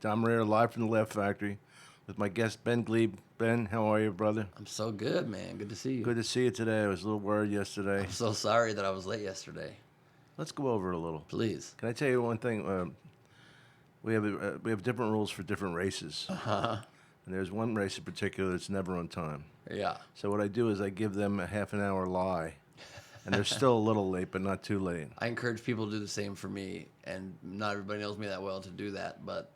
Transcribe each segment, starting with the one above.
Tom Irrera, live from the Laugh Factory with my guest, Ben Gleib. Ben, how are you, brother? I'm so good, man. Good to see you. Good to see you today. I was a little worried yesterday. I'm so sorry that I was late yesterday. Let's go over it a little. Please. Can I tell you one thing? We have different rules for different races. Uh-huh. And there's one race in particular that's never on time. Yeah. So what I do is I give them a half an hour lie. And they're still a little late, but not too late. I encourage people to do the same for me, and not everybody knows me that well to do that, but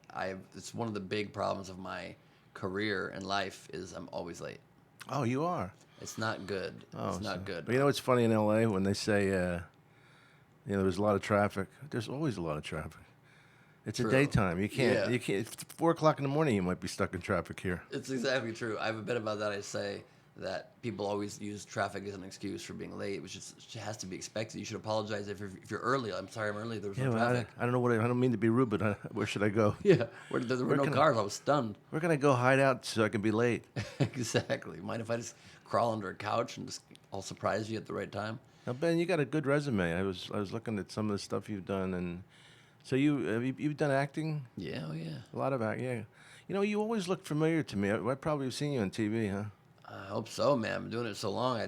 it's one of the big problems of my career and life is I'm always late. Oh, you are? It's not good. It's not good. But you know what's funny in L.A. when they say, there's a lot of traffic. There's always a lot of traffic. It's True. a daytime. You can't. Yeah. You can't. 4 o'clock in the morning, you might be stuck in traffic here. It's exactly true. I have a bit about that. I say that people always use traffic as an excuse for being late, which has to be expected. You should apologize if you're early. I'm sorry, I'm early. There was no traffic. I don't know I don't mean to be rude, but where should I go? Yeah, there were no cars. I was stunned. Where can I go hide out so I can be late? Exactly. Mind if I just crawl under a couch and I'll surprise you at the right time? Now, Ben, you got a good resume. I was looking at some of the stuff you've done, and so you've done acting. Yeah, oh yeah. A lot of acting. Yeah. You know, you always look familiar to me. I probably have seen you on TV, huh? I hope so, man. I've been doing it so long.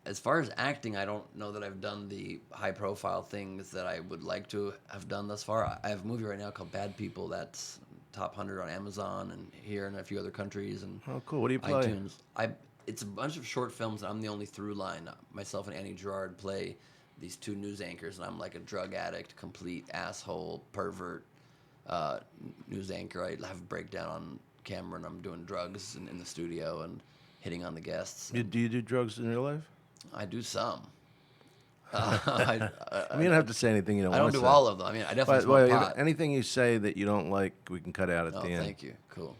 As far as acting, I don't know that I've done the high-profile things that I would like to have done thus far. I have a movie right now called Bad People that's top 100 on Amazon and here and a few other countries and Oh, cool. What do you play? iTunes. It's a bunch of short films, and I'm the only through line. Myself and Annie Gerard play these two news anchors, and I'm like a drug addict, complete asshole, pervert news anchor. I have a breakdown on camera, and I'm doing drugs in the studio and hitting on the guests. Do you do drugs in real life? I do some. I mean, you don't have to say anything you don't I don't want to do say. all of them. I mean, I definitely smoke pot. Anything you say that you don't like, we can cut out at Oh, the end. thank you. Cool.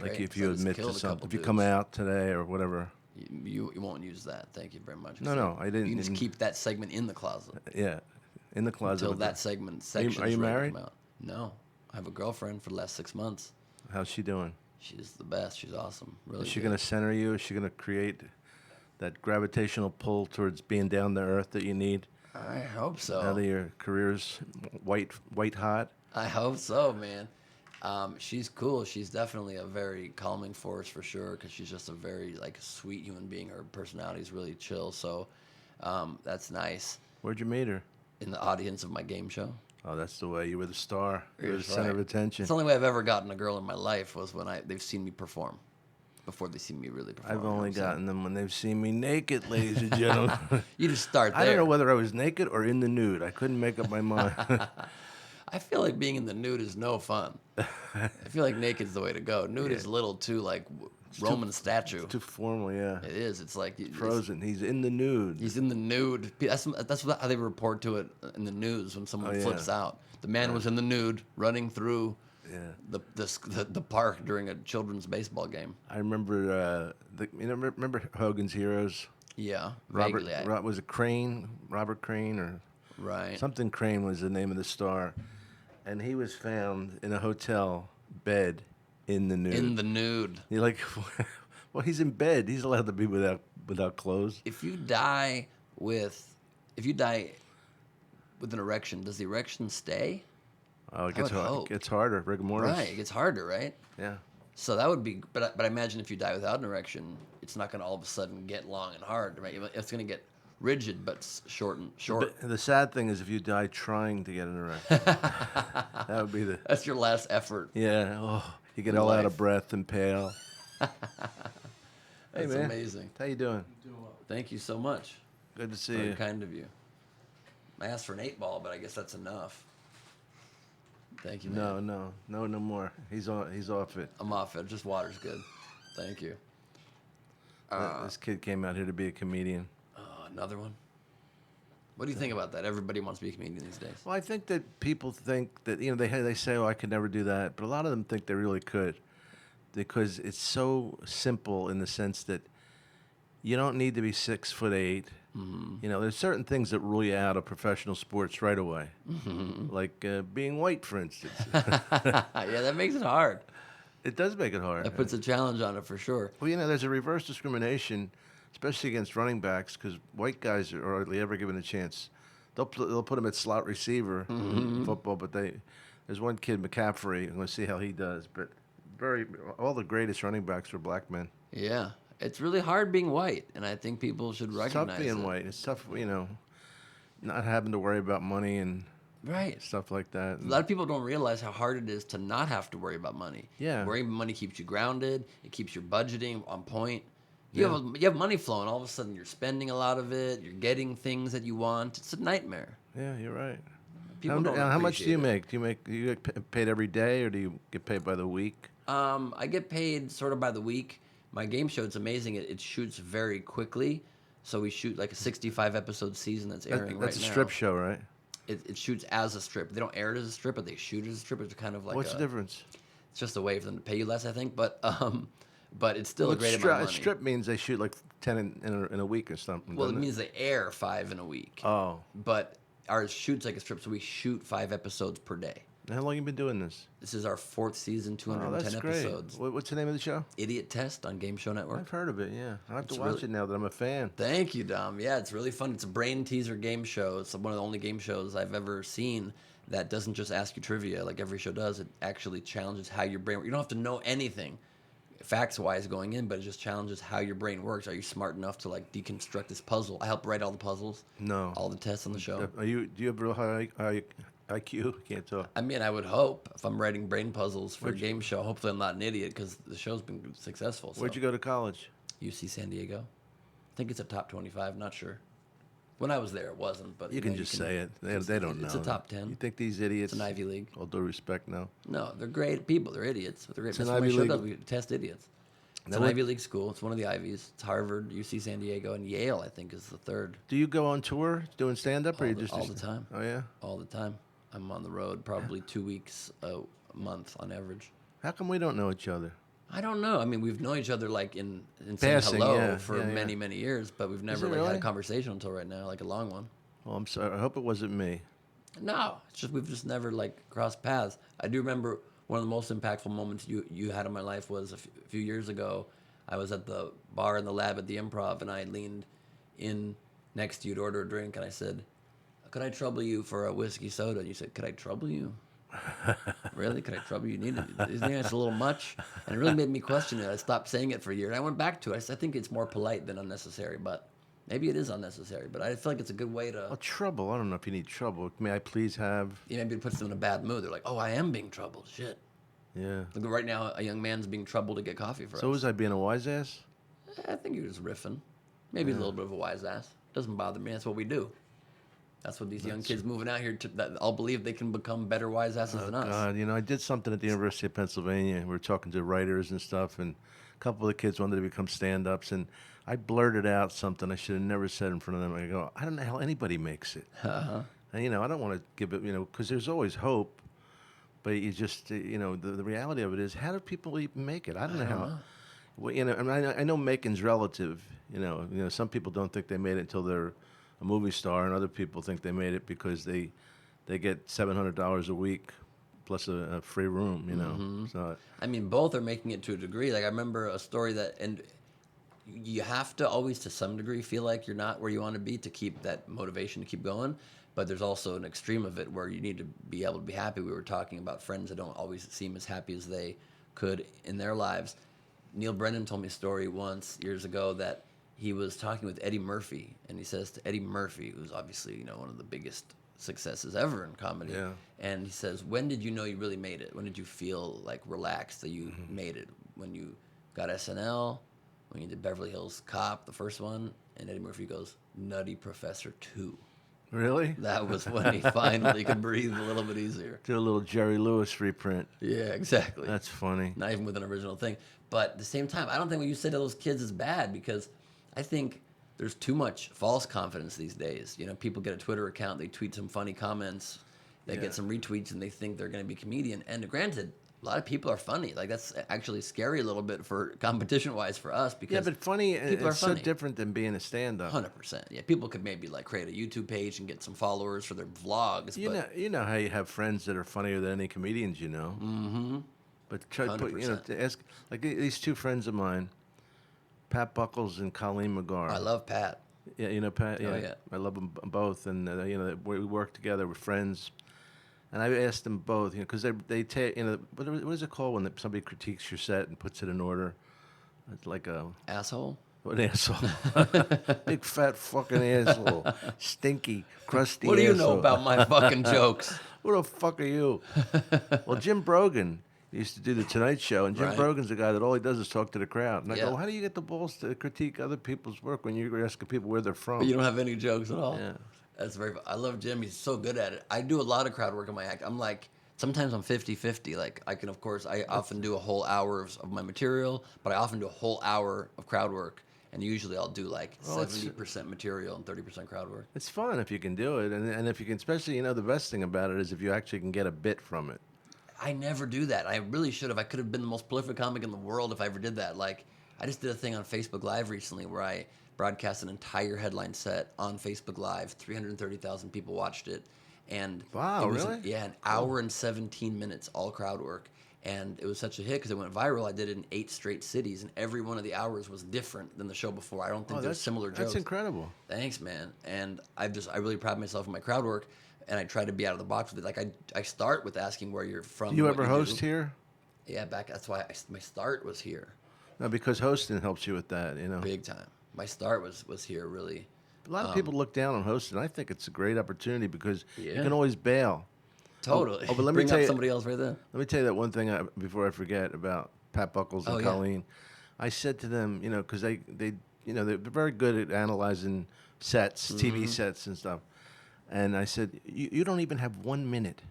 Like Great, if 'cause you I just admit to killed a something, couple if you come dudes. out today or whatever. You won't use that. Thank you very much. No, I didn't. You can just keep that segment in the closet Yeah, in the closet. until that section Are you is ready to married? come out. No, I have a girlfriend for the last 6 months. How's she doing? She's the best. She's awesome. Really. Is she good. going to center you? Is she going to create that gravitational pull towards being down to earth that you need I hope so. now that your career's white hot? I hope so, man. She's cool. She's definitely a very calming force for sure because she's just a very sweet human being. Her personality is really chill, so that's nice. Where'd you meet her? In the audience of my game show. Oh, that's the way. You were the star. You were the That's center of right. attention. It's the only way I've ever gotten a girl in my life was when they've seen me perform. Before they see me really perform. I've you know only what I'm saying? gotten them when they've seen me naked, ladies and gentlemen. You just start there. I don't know whether I was naked or in the nude. I couldn't make up my mind. I feel like being in the nude is no fun. I feel like naked's the way to go. Nude is a little too Roman statue. Too formal, yeah. It is. It's like Frozen. He's in the nude. He's in the nude. That's how they report to it in the news when someone flips out. The man was in the nude, running through the park during a children's baseball game. I remember. Remember Hogan's Heroes? Yeah, Robert vaguely. was it Crane? Robert Crane or Right. something Crane was the name of the star, and he was found in a hotel bed in the nude. In the nude. You're like, well, he's in bed. He's allowed to be without clothes. If you die with an erection, does the erection stay? Oh, it I would hope. gets harder. Rigor mortis. Right, it gets harder, right? Yeah. So that would be, but I imagine if you die without an erection, it's not going to all of a sudden get long and hard, right? It's going to get rigid, but short. But the sad thing is if you die trying to get an erection, that would be the. That's your last effort. Yeah. Oh, you get In all out of life. breath and pale. Hey, That's man. amazing. How you doing? Thank you so much. Good to see Very you. kind of you. I asked for an 8-ball, but I guess that's enough. Thank you, man. No more. He's off it. I'm off it. Just water's good. Thank you. This kid came out here to be a comedian. Another one? What do you think about that? Everybody wants to be a comedian these days. Well, I think that people think that they say, "Oh, I could never do that," but a lot of them think they really could, because it's so simple in the sense that you don't need to be 6'8". Mm-hmm. There's certain things that rule you out of professional sports right away, Mm-hmm. like being white, for instance. Yeah, that makes it hard. It does make it hard. That puts a challenge on it for sure. Well, there's a reverse discrimination, especially against running backs, because white guys are hardly ever given a chance. They'll put them at slot receiver in football, but There's one kid, McCaffrey. I'm going to see how he does. But all the greatest running backs were black men. Yeah, it's really hard being white, and I think people should It's tough recognize being it. white. It's tough, not having to worry about money and Right. stuff like that. A lot of people don't realize how hard it is to not have to worry about money. Yeah. Worrying about money keeps you grounded. It keeps your budgeting on point. Yeah. You have money flowing. All of a sudden, you're spending a lot of it. You're getting things that you want. It's a nightmare. Yeah, you're right. People don't How much do appreciate you it. make? You get paid every day, or do you get paid by the week? I get paid sort of by the week. My game show, it's amazing. It shoots very quickly. So we shoot like a 65 episode season that's airing That's right a now. strip show, right? It shoots as a strip. They don't air it as a strip, but they shoot it as a strip. It's kind of like What's the difference? It's just a way for them to pay you less, I think. But it's still Well, a great amount of money. strip means they shoot like 10 in a week or something. Well, it doesn't means they air 5 in a week. Oh, But ours shoots like a strip, so we shoot 5 episodes per day. how long you been doing this? This is our 4th season, Oh, 210 that's great. episodes. What's the name of the show? Idiot Test on Game Show Network. I've heard of it. Yeah, I have to It's watch really- it now that I'm a fan. Thank you, Dom. Yeah, it's really fun. It's a brain teaser game show. It's one of the only game shows I've ever seen that doesn't just ask you trivia like every show does. It actually challenges how your brain works. You don't have to know anything facts-wise going in, but it just challenges how your brain works. Are you smart enough to like deconstruct this puzzle? I help write all the puzzles, No. all the tests on the show. Do you have real high IQ? Can't talk. I mean, I would hope if I'm writing brain puzzles for a game show, hopefully I'm not an idiot because the show's been successful. So. Where'd you go to college? UC San Diego. I think it's a top 25. Not sure. When I was there, it wasn't. But You can just say it. They don't know. It's a top 10. You think these idiots? It's an Ivy League. All due respect, no. No, they're great people. They're idiots. But they're great. It's an That's what my Ivy show League. does. We test idiots. It's an Ivy League school. It's one of the Ivies. It's Harvard, UC San Diego, and Yale, I think, is the third. Do you go on tour doing stand-up, or you just all the time. Oh yeah. All the time. I'm on the road probably 2 weeks a month on average. How come we don't know each other? I don't know. I mean, we've known each other like in saying Passing, hello yeah, for yeah, many, many years, but we've never it like had really? a conversation until right now, like a long one. Well, I'm sorry. I hope it wasn't me. No, it's just we've just never like crossed paths. I do remember one of the most impactful moments you had in my life was a few years ago. I was at the bar in the lab at the Improv, and I leaned in next to you to order a drink, and I said, "Could I trouble you for a whiskey soda?" And you said, "Could I trouble you?" Really? Could I trouble you? Isn't it a little much? And it really made me question it. I stopped saying it for a year, and I went back to it. I said, I think it's more polite than unnecessary, but maybe it is unnecessary. But I feel like it's a good way to. Well, trouble. I don't know if you need trouble. May I please have? Maybe it puts them in a bad mood. They're like, "Oh, I am being troubled. Shit." Yeah. Like right now, a young man's being troubled to get coffee for So us. was I being a wise ass? I think he was riffing. Maybe a little bit of a wise ass. Doesn't bother me. That's what we do. That's what these young kids moving out here that all believe they can become better wise asses than us. God, I did something at the University of Pennsylvania. We were talking to writers and stuff, and a couple of the kids wanted to become stand-ups, and I blurted out something I should have never said in front of them. I go, I don't know how anybody makes it. Uh-huh. And, I don't want to give it, because there's always hope, but you just, the reality of it is, how do people even make it? I don't know how. Well, I mean, I know making's relative. Some people don't think they made it until they're a movie star, and other people think they made it because they get $700 a week plus a free room. So I mean, both are making it to a degree. Like I remember a story and you have to always, to some degree, feel like you're not where you want to be to keep that motivation to keep going. But there's also an extreme of it where you need to be able to be happy. We were talking about friends that don't always seem as happy as they could in their lives. Neil Brennan told me a story once years ago that he was talking with Eddie Murphy, and he says to Eddie Murphy, who's obviously one of the biggest successes ever in comedy, Yeah. and he says, "When did you know you really made it? When did you feel like relaxed that you made it? When you got SNL? When you did Beverly Hills Cop, the first one?" And Eddie Murphy goes, "Nutty Professor 2." really, That was when he finally could breathe a little bit easier. did a little Jerry Lewis reprint. Yeah, exactly. That's funny. Not even with an original thing. But at the same time, I don't think what you said to those kids is bad because I think there's too much false confidence these days. People get a Twitter account, they tweet some funny comments, they get some retweets, and they think they're going to be a comedian. And granted, a lot of people are funny. Like that's actually scary a little bit for competition-wise for us because Yeah, but funny. people are It's so funny. different than being a stand-up. 100%. Yeah, people could maybe like create a YouTube page and get some followers for their vlogs. You know how you have friends that are funnier than any comedians you know. Mm-hmm. But try to put, 100%. to ask like these two friends of mine, Pat Buckles and Colleen McGar. I love Pat. Yeah, Pat. Yeah, Oh, yeah. I love them both, and we work together. We're friends, And I asked them both, because they take, what is it called when somebody critiques your set and puts it in order? It's like a Asshole. what an asshole, big fat fucking asshole, stinky, crusty What do you know asshole. about my fucking jokes? Who the fuck are you? Well, Jim Brogan used to do the Tonight Show, and Jim Right. Brogan's a guy that all he does is talk to the crowd. And I Yeah. go, well, how do you get the balls to critique other people's work when you're asking people where they're from? But you don't have any jokes at all. Yeah. That's very. I love Jim. He's so good at it. I do a lot of crowd work in my act. I'm like, sometimes I'm 50-50. Like I can, of course, I often do a whole hour of my material, but I often do a whole hour of crowd work. And usually I'll do like Well, it's- 70% material and 30% crowd work. It's fun if you can do it, and if you can, especially the best thing about it is if you actually can get a bit from it. I never do that. I really should have. I could have been the most prolific comic in the world if I ever did that. Like, I just did a thing on Facebook Live recently where I broadcast an entire headline set on Facebook Live. 330,000 people watched it. And Wow, it was really? Yeah, an hour and 17 minutes, all crowd work. And it was such a hit because it went viral. I did it in 8 straight cities, and every one of the hours was different than the show before. I don't think there's similar jokes. That's incredible. Thanks, man. And I really pride myself in my crowd work, and I try to be out of the box with it. Like I start with asking where you're from. Do you what ever host do. here? Yeah, that's why my start was here, No, because hosting helps you with that. big time. My start was here, really. A lot of people look down on hosting. I think it's a great opportunity because you Yeah. can always bail. Totally. but let me Bring tell up you- somebody else right there. Let me tell you that one thing before I forget about Pat Buckles and Oh, yeah. Colleen. I said to them, because they're very good at analyzing sets, Mm-hmm. TV sets and stuff. And I said, you don't even have 1 minute.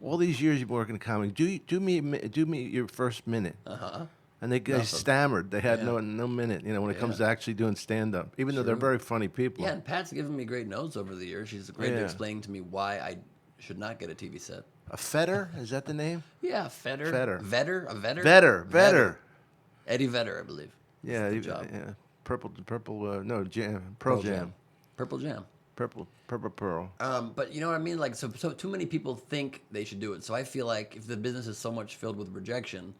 All these years you've been working in comedy, do me your first minute. Uh-huh. And they stammered. They had Yeah. no minute. When it comes to Yeah. actually doing stand up, even though they're True. very funny people. Yeah, and Pat's given me great notes over the years. She's great at Yeah. explaining to me why I should not get a TV set. A Fetter, is that the name? Yeah, Vetter. Vetter. A Vetter? Vetter. Eddie Vetter, I believe. Yeah, Good job. yeah. Purple. No, Jam. Pearl Jam. Purple Jam. Purple Pearl. But you know what I mean? Like, so too many people think they should do it. So I feel like if the business is so much filled with rejection,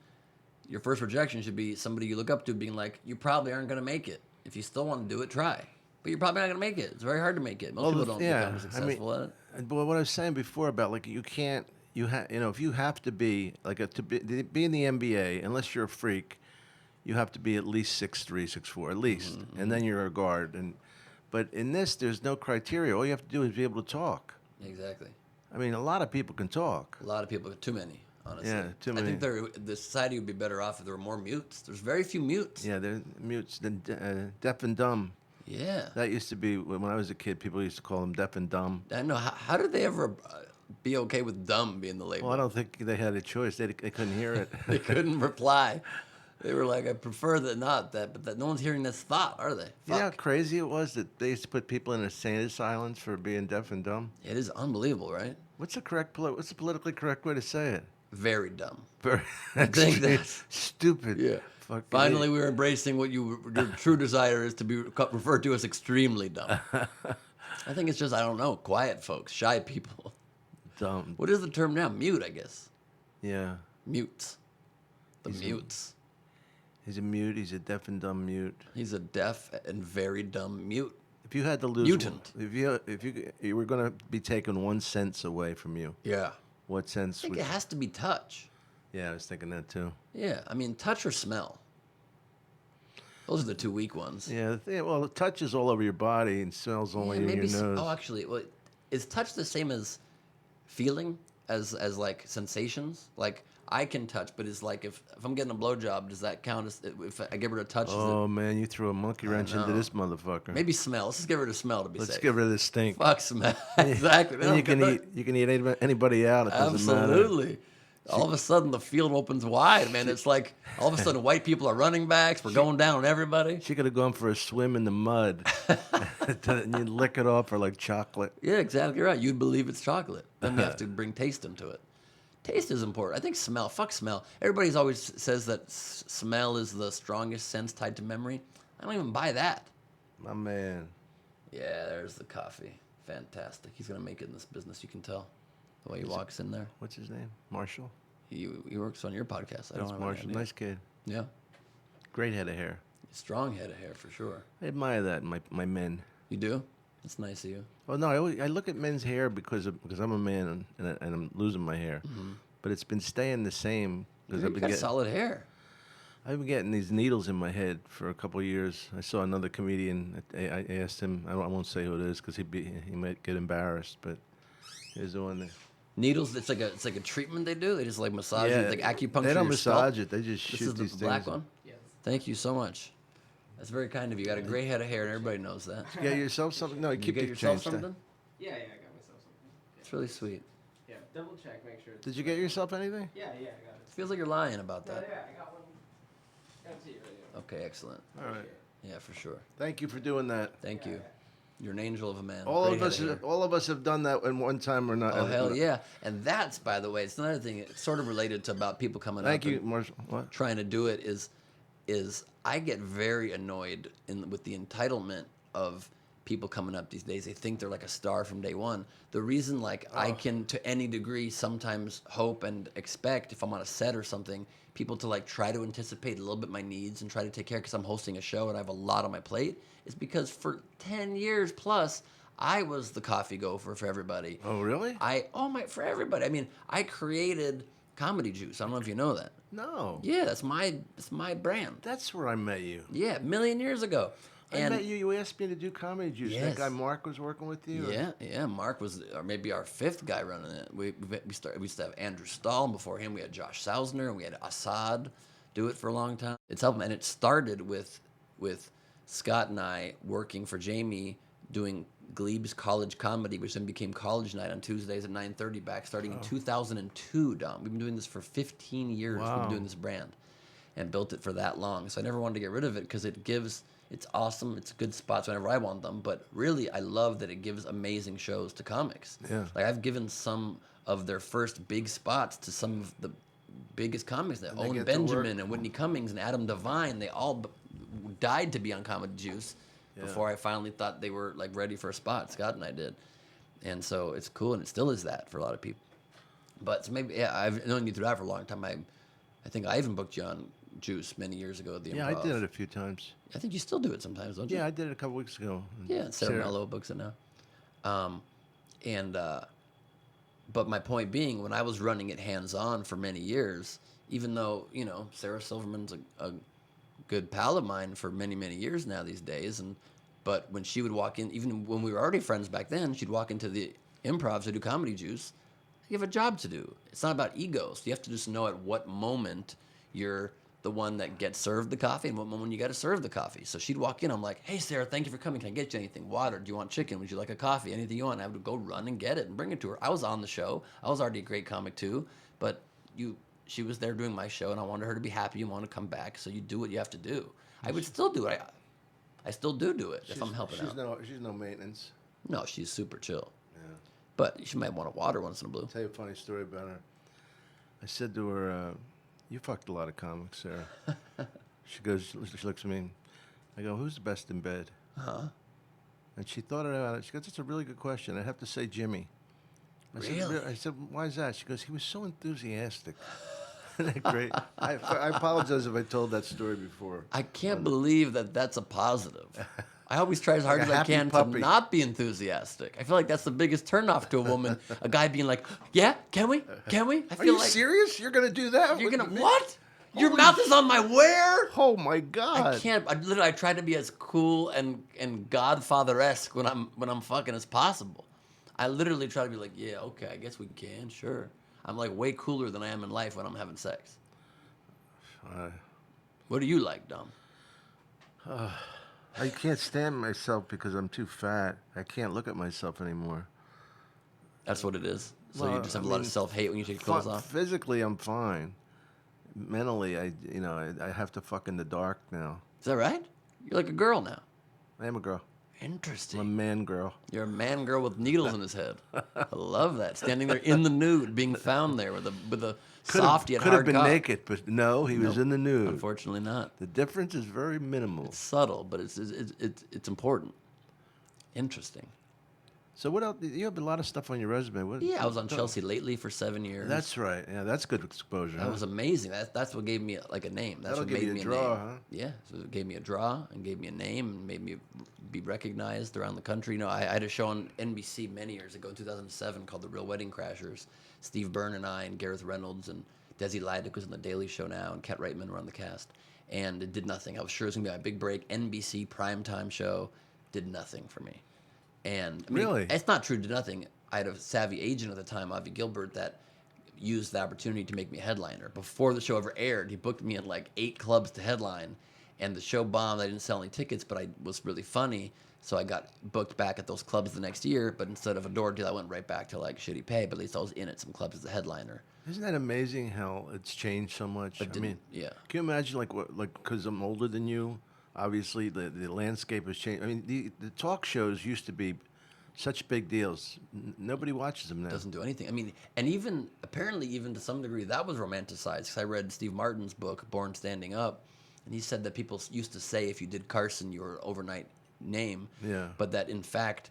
your first rejection should be somebody you look up to being like, you probably aren't going to make it. If you still want to do it, try. But you're probably not going to make it. It's very hard to make it. Most people don't become successful at it. But what I was saying before about like you can't, if you have to be like to be in the NBA, unless you're a freak, you have to be at least 6'3", 6'4", at least, and then you're a guard. But in this, there's no criteria. All you have to do is be able to talk. Exactly. I mean, a lot of people can talk. A lot of people, too many, honestly. Yeah, too I many. think the society would be better off if there were more mutes. There's very few mutes. Yeah, they're mutes, deaf and dumb. Yeah. That used to be when I was a kid. People used to call them deaf and dumb. I know. How did they ever be okay with dumb being the label? Well, I don't think they had a choice. They couldn't hear it. They couldn't reply. They were like, I prefer that not that, but that no one's hearing this thought, are they? You know how Fuck. crazy it was that they used to put people in insane asylums for being deaf and dumb? It is unbelievable, right? What's the politically correct way to say it? Very dumb. Very think that's- stupid. Fucking Finally, idiot. we're embracing what your true desire is to be referred to as extremely dumb. I think it's just, I don't know, quiet folks, shy people. Dumb. What is the term now? Mute, I guess. Yeah. Mutes. The mutes. He's a mute. He's a deaf and dumb mute. He's a deaf and very dumb mute. If you had to lose, Mutant. if you were going to be taken 1 sense away from you, Yeah. what sense I think would? it has to be touch. Yeah, I was thinking that too. Yeah, I mean, touch or smell. Those are the 2 weak ones. Yeah. Well, touch is all over your body and smells only in your nose. Oh, actually, well, is touch the same as feeling, as like sensations? Like I can touch, but it's like if I'm getting a blowjob, does that count as if I give her a touch? Oh man, you threw a monkey wrench into know. this motherfucker. Maybe smell. Let's just give her a smell to be Let's safe. get rid of this stink. Fuck smell. Exactly. Then you can eat anybody out. It doesn't matter. Absolutely. All of a sudden, the field opens wide, man. It's like all of a sudden, white people are running backs. We're going down on everybody. She could have gone for a swim in the mud, and you lick it off for like chocolate. Yeah, exactly right. You'd believe it's chocolate. Then we have to bring taste into it. Taste is important. I think smell. Fuck smell. Everybody's always says that smell is the strongest sense tied to memory. I don't even buy that. My man. Yeah, there's the coffee. Fantastic. He's gonna make it in this business. You can tell the way he walks in there. What's his name? Marshall. He works on your podcast. I don't That's have Marshall. any idea. Nice kid. Yeah, Great head of hair. strong head of hair for sure. I admire that in my men. You do? That's nice of you. Well, no, I look at men's hair because I'm a man and I'm losing my hair, but it's been staying the same because You got solid hair. I've been getting these needles in my head for a couple of years. I saw another comedian. I asked him. I won't say who it is because he might get embarrassed, but he's the one that. Needles. It's like a treatment they do. They just like massage you, like acupuncture. They don't your scalp. massage it. They just This shoot is the these black things. one. Yes. Thank you so much. That's very kind of you. You got a gray head of hair, and everybody knows that. Get yourself something. No, Did you keep get the yourself change. something? Yeah, I got myself something. It's really sweet. Yeah, double check, make sure. Did you get yourself anything? Yeah, I got it. It feels like you're lying about No, that. yeah, I got one. Got it to you right Okay, excellent. All right. Yeah, for sure. Thank you for doing that. Thank you. You're an angel of a man. All Great of head us, hair. all of us have done that in one time or not. Oh hell yeah! And that's, by the way, it's another thing. It's sort of related to about people coming Thank up you, and Marshall. What? trying to do it. Is I get very annoyed with the entitlement of people coming up these days. They think they're like a star from day one. The reason, like, I can to any degree sometimes hope and expect if I'm on a set or something, people to like try to anticipate a little bit my needs and try to take care because I'm hosting a show and I have a lot on my plate. Is because for 10 years plus, I was the coffee gopher for everybody. Oh, really? For everybody. I mean, I created Comedy Juice. I don't know if you know that. No. Yeah, it's my brand. That's where I met you. Yeah, a million years ago. I met you. You asked me to do Comedy Juice. Yes. That guy Mark was working with you. Yeah. Mark was maybe our fifth guy running it. We used to have Andrew Stahl, and before him we had Josh Sausner, and we had Assad do it for a long time. It's helping, and it started with Scott and I working for Jamie doing Gleib's College Comedy, which then became College Night on Tuesdays at 9:30 back starting in 2002, Dom. We've been doing this for 15 years. We've Wow. been doing this brand and built it for that long. So I never wanted to get rid of it because it's awesome. It's good spots whenever I want them. But really, I love that it gives amazing shows to comics. Yeah. Like I've given some of their first big spots to some of the biggest comics. That they Owen get to work. Benjamin and Whitney Cummings and Adam Devine. They all died to be on Comedy Juice before I finally thought they were like ready for a spot. Scott and I did. And so it's cool, and it still is that for a lot of people. But so maybe, yeah, I've known you through that for a long time. I think I even booked you on Juice many years ago at the Yeah, Improv. I did it a few times. I think you still do it sometimes, don't you? Yeah, I did it a couple weeks ago. Yeah, Sarah Mello books it now. But my point being, when I was running it hands-on for many years, even though, Sarah Silverman's a good pal of mine for many, many years now these days, but when she would walk in, even when we were already friends back then, she'd walk into the Improv to do Comedy Juice. You have a job to do. It's not about egos. You have to just know at what moment you're the one that gets served the coffee and what moment you got to serve the coffee. So she'd walk in. I'm like, hey, Sarah, thank you for coming. Can I get you anything? Water? Do you want chicken? Would you like a coffee? Anything you want? And I would go run and get it and bring it to her. I was on the show. I was already a great comic too. But she was there doing my show, and I wanted her to be happy and want to come back. So you do what you have to do. I would still do it. I still do it if I'm helping out. She's no maintenance. No, she's super chill. Yeah. But she might want a water once in a blue. I'll tell you a funny story about her. I said to her, you fucked a lot of comics, Sarah. She looks at me. I go, who's the best in bed? Huh? And she thought about it. She goes, that's a really good question. I'd have to say Jimmy. Really? I said, why is that? She goes, he was so enthusiastic. Isn't that great? I apologize if I told that story before. I can't believe that that's a positive. I always try as hard Like as a I happy can puppy. to not be enthusiastic. I feel like that's the biggest turnoff to a woman. A guy being like, yeah, can we? Can we? I Are feel you like serious? You're going to do that? you're with going to, me? what? Your Holy mouth is on my where? Oh, my God. I can't. I try to be as cool and Godfather-esque when I'm fucking as possible. I literally try to be like, yeah, okay, I guess we can, sure. I'm like way cooler than I am in life when I'm having sex. What do you like, Dom? I can't stand myself because I'm too fat. I can't look at myself anymore. That's what it is. So Well, you just have I a lot of mean, self-hate when you take your clothes off? Physically, I'm fine. Mentally, I have to fuck in the dark now. Is that right? You're like a girl now. I am a girl. Interesting. I'm a man girl. You're a man girl with needles in his head. I love that. Standing there in the nude, being found there with a soft yet Could have hard been cock. naked, but no, he was in the nude. Unfortunately not. The difference is very minimal. It's subtle, but it's important. Interesting. So what else? You have a lot of stuff on your resume. What, Yeah, I was on Chelsea Lately for 7 years. That's right. Yeah, that's good exposure. That huh? was amazing. That's what gave me like a name. That's That'll what give made you a me draw, a name. huh? Yeah, so it gave me a draw and gave me a name and made me be recognized around the country. I had a show on NBC many years ago in 2007 called The Real Wedding Crashers. Steve Byrne and I and Gareth Reynolds and Desi Lydic was on The Daily Show now and Kat Reitman were on the cast. And it did nothing. I was sure it was going to be my big break. NBC primetime show did nothing for me. And I mean, Really? it's not true, did nothing. I had a savvy agent at the time, Avi Gilbert, that used the opportunity to make me a headliner. Before the show ever aired, he booked me in like 8 clubs to headline, and the show bombed. I didn't sell any tickets, but I was really funny, so I got booked back at those clubs the next year. But instead of a door deal, I went right back to like shitty pay. But at least I was in at some clubs as a headliner. Isn't that amazing how it's changed so much? But I mean, yeah, can you imagine because I'm older than you? Obviously, the landscape has changed. I mean, the talk shows used to be such big deals. Nobody watches them now. doesn't do anything. I mean, and even apparently, even to some degree, that was romanticized. Because I read Steve Martin's book, Born Standing Up, and he said that people used to say if you did Carson, you were an overnight name. Yeah. But that in fact,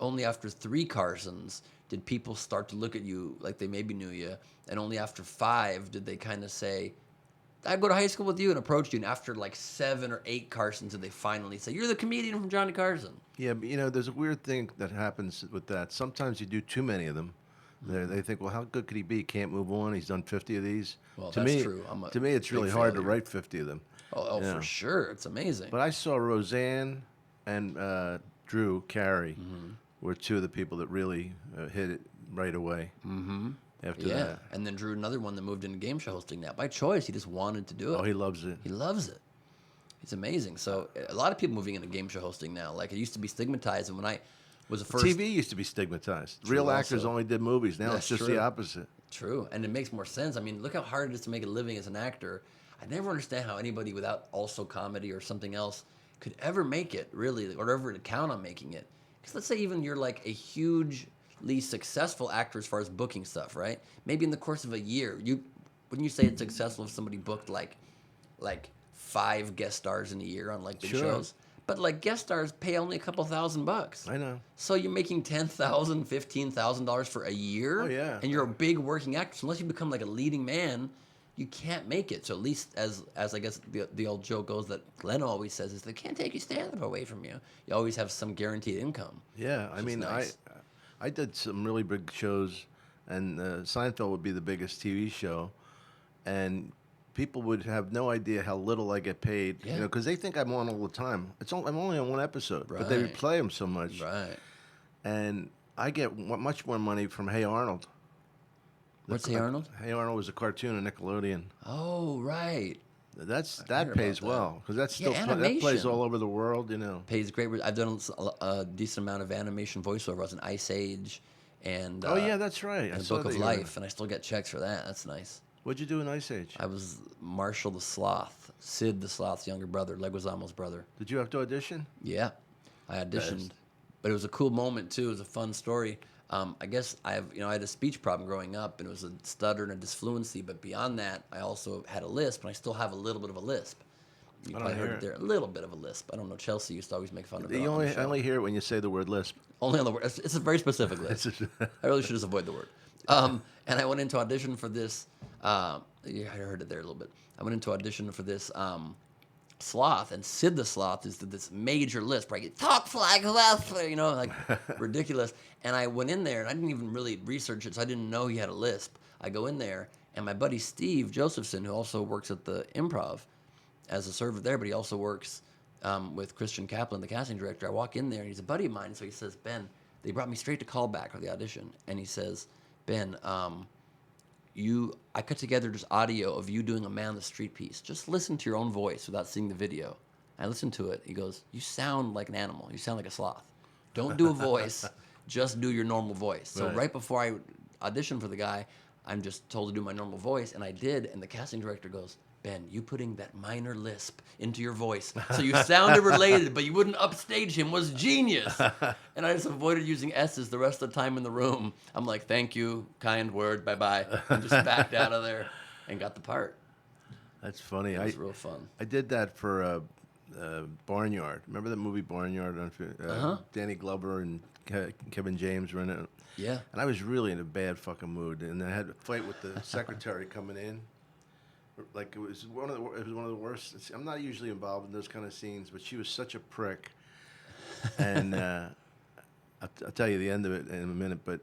only after 3 Carsons did people start to look at you like they maybe knew you, and only after 5 did they kind of say, I go to high school with you, and approached you. And after like 7 or 8 Carsons, did they finally say, you're the comedian from Johnny Carson? Yeah, but there's a weird thing that happens with that. Sometimes you do too many of them. They think, well, how good could he be? Can't move on. He's done 50 of these. Well, to that's me, true. I'm a to me, it's big really hard to failure. write 50 of them. Oh, Yeah. for sure. It's amazing. But I saw Roseanne and Drew Carey Mm-hmm. were 2 of the people that really hit it right away. Mm-hmm. After Yeah, that, and then Drew, another one that moved into game show hosting now by choice. He just wanted to do it. oh, he loves it. He loves it. It's amazing. So a lot of people moving into game show hosting now. Like it used to be stigmatized, and when I was the first TV used to be stigmatized. True, Real actors also. only did movies. Now That's it's just true. the opposite. True, and it makes more sense. I mean, look how hard it is to make a living as an actor. I never understand how anybody without also comedy or something else could ever make it, really, or ever to count on making it. Because let's say even you're like a hugely successful actor as far as booking stuff, right? Maybe in the course of a year, wouldn't you say it's successful if somebody booked like 5 guest stars in a year on like big Sure. shows? But like guest stars pay only a couple $1,000. I know. So you're making $10,000, $15,000 for a year. Oh, yeah. And you're a big working actor. So unless you become like a leading man, you can't make it. So at least as I guess the old joke goes that Glenn always says is they can't take your stand-up away from you. You always have some guaranteed income. Yeah, I is mean, nice. I did some really big shows, and Seinfeld would be the biggest TV show, and people would have no idea how little I get paid. Yeah. Because they think I'm on all the time. I'm only on one episode, but they Right. replay them so much, Right. and I get much more money from Hey Arnold. What's Hey Arnold? Hey Arnold was a cartoon on Nickelodeon. Oh, right. That heard pays about that. well because that's Yeah, still that plays animation. all over the world. Pays great. I've done a decent amount of animation voiceover. I was in Ice Age and Oh yeah, that's right. I and saw Book that of you were in it. Life, and I still get checks for that. That's nice. What'd you do in Ice Age? I was Marshall the Sloth, Sid the Sloth's younger brother, Leguizamo's brother. Did you have to audition? Yeah, I auditioned, but it was a cool moment too. It was a fun story. I guess I had a speech problem growing up, and it was a stutter and a disfluency. But beyond that, I also had a lisp, and I still have a little bit of a lisp. You I don't probably heard hear it it. there. A little bit of a lisp. I don't know. Chelsea used to always make fun of it. You on the only show. I only hear it when you say the word lisp. Only on the word. It's a very specific lisp. I really should just avoid the word. And I went into audition for this. Yeah, I heard it there a little bit. I went into audition for this sloth, and Sid the Sloth is this major lisp, right? Talk like this, like ridiculous. And I went in there, and I didn't even really research it, so I didn't know he had a lisp. I go in there, and my buddy Steve Josephson, who also works at the Improv as a server there, but he also works with Christian Kaplan, the casting director. I walk in there, and he's a buddy of mine, so he says, Ben, they brought me straight to callback for the audition, and he says, Ben, I cut together just audio of you doing a man on the street piece. Just listen to your own voice without seeing the video. I listened to it. He goes, you sound like an animal. You sound like a sloth. Don't do a voice. Just do your normal voice. So right before I auditioned for the guy, I'm just told to do my normal voice, and I did. And the casting director goes, Ben, you putting that minor lisp into your voice so you sounded related, but you wouldn't upstage him was genius. And I just avoided using S's the rest of the time in the room. I'm like, thank you, kind word, bye-bye, and just backed out of there and got the part. That's funny. It was real fun. I did that for Barnyard. Remember that movie Barnyard? I don't know if Danny Glover and Kevin James were in it. Yeah. And I was really in a bad fucking mood, and I had a fight with the secretary coming in. Like it was one of the worst. I'm not usually involved in those kind of scenes, but she was such a prick. And I'll tell you the end of it in a minute. But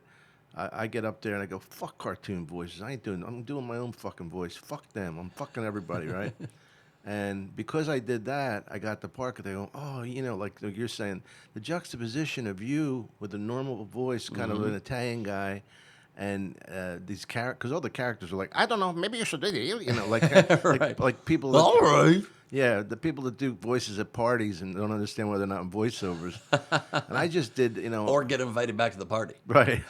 I get up there and I go, "Fuck cartoon voices. I'm doing my own fucking voice. Fuck them. I'm fucking everybody, right?" And because I did that, I got the part. They go, "Oh, like you're saying, the juxtaposition of you with a normal voice, kind of an Italian guy." And these characters, because all the characters are like, I don't know, maybe you should do it, Right. like people. That, All right. Yeah, the people that do voices at parties and don't understand why they're not in voiceovers. And I just did, Or get invited back to the party. right.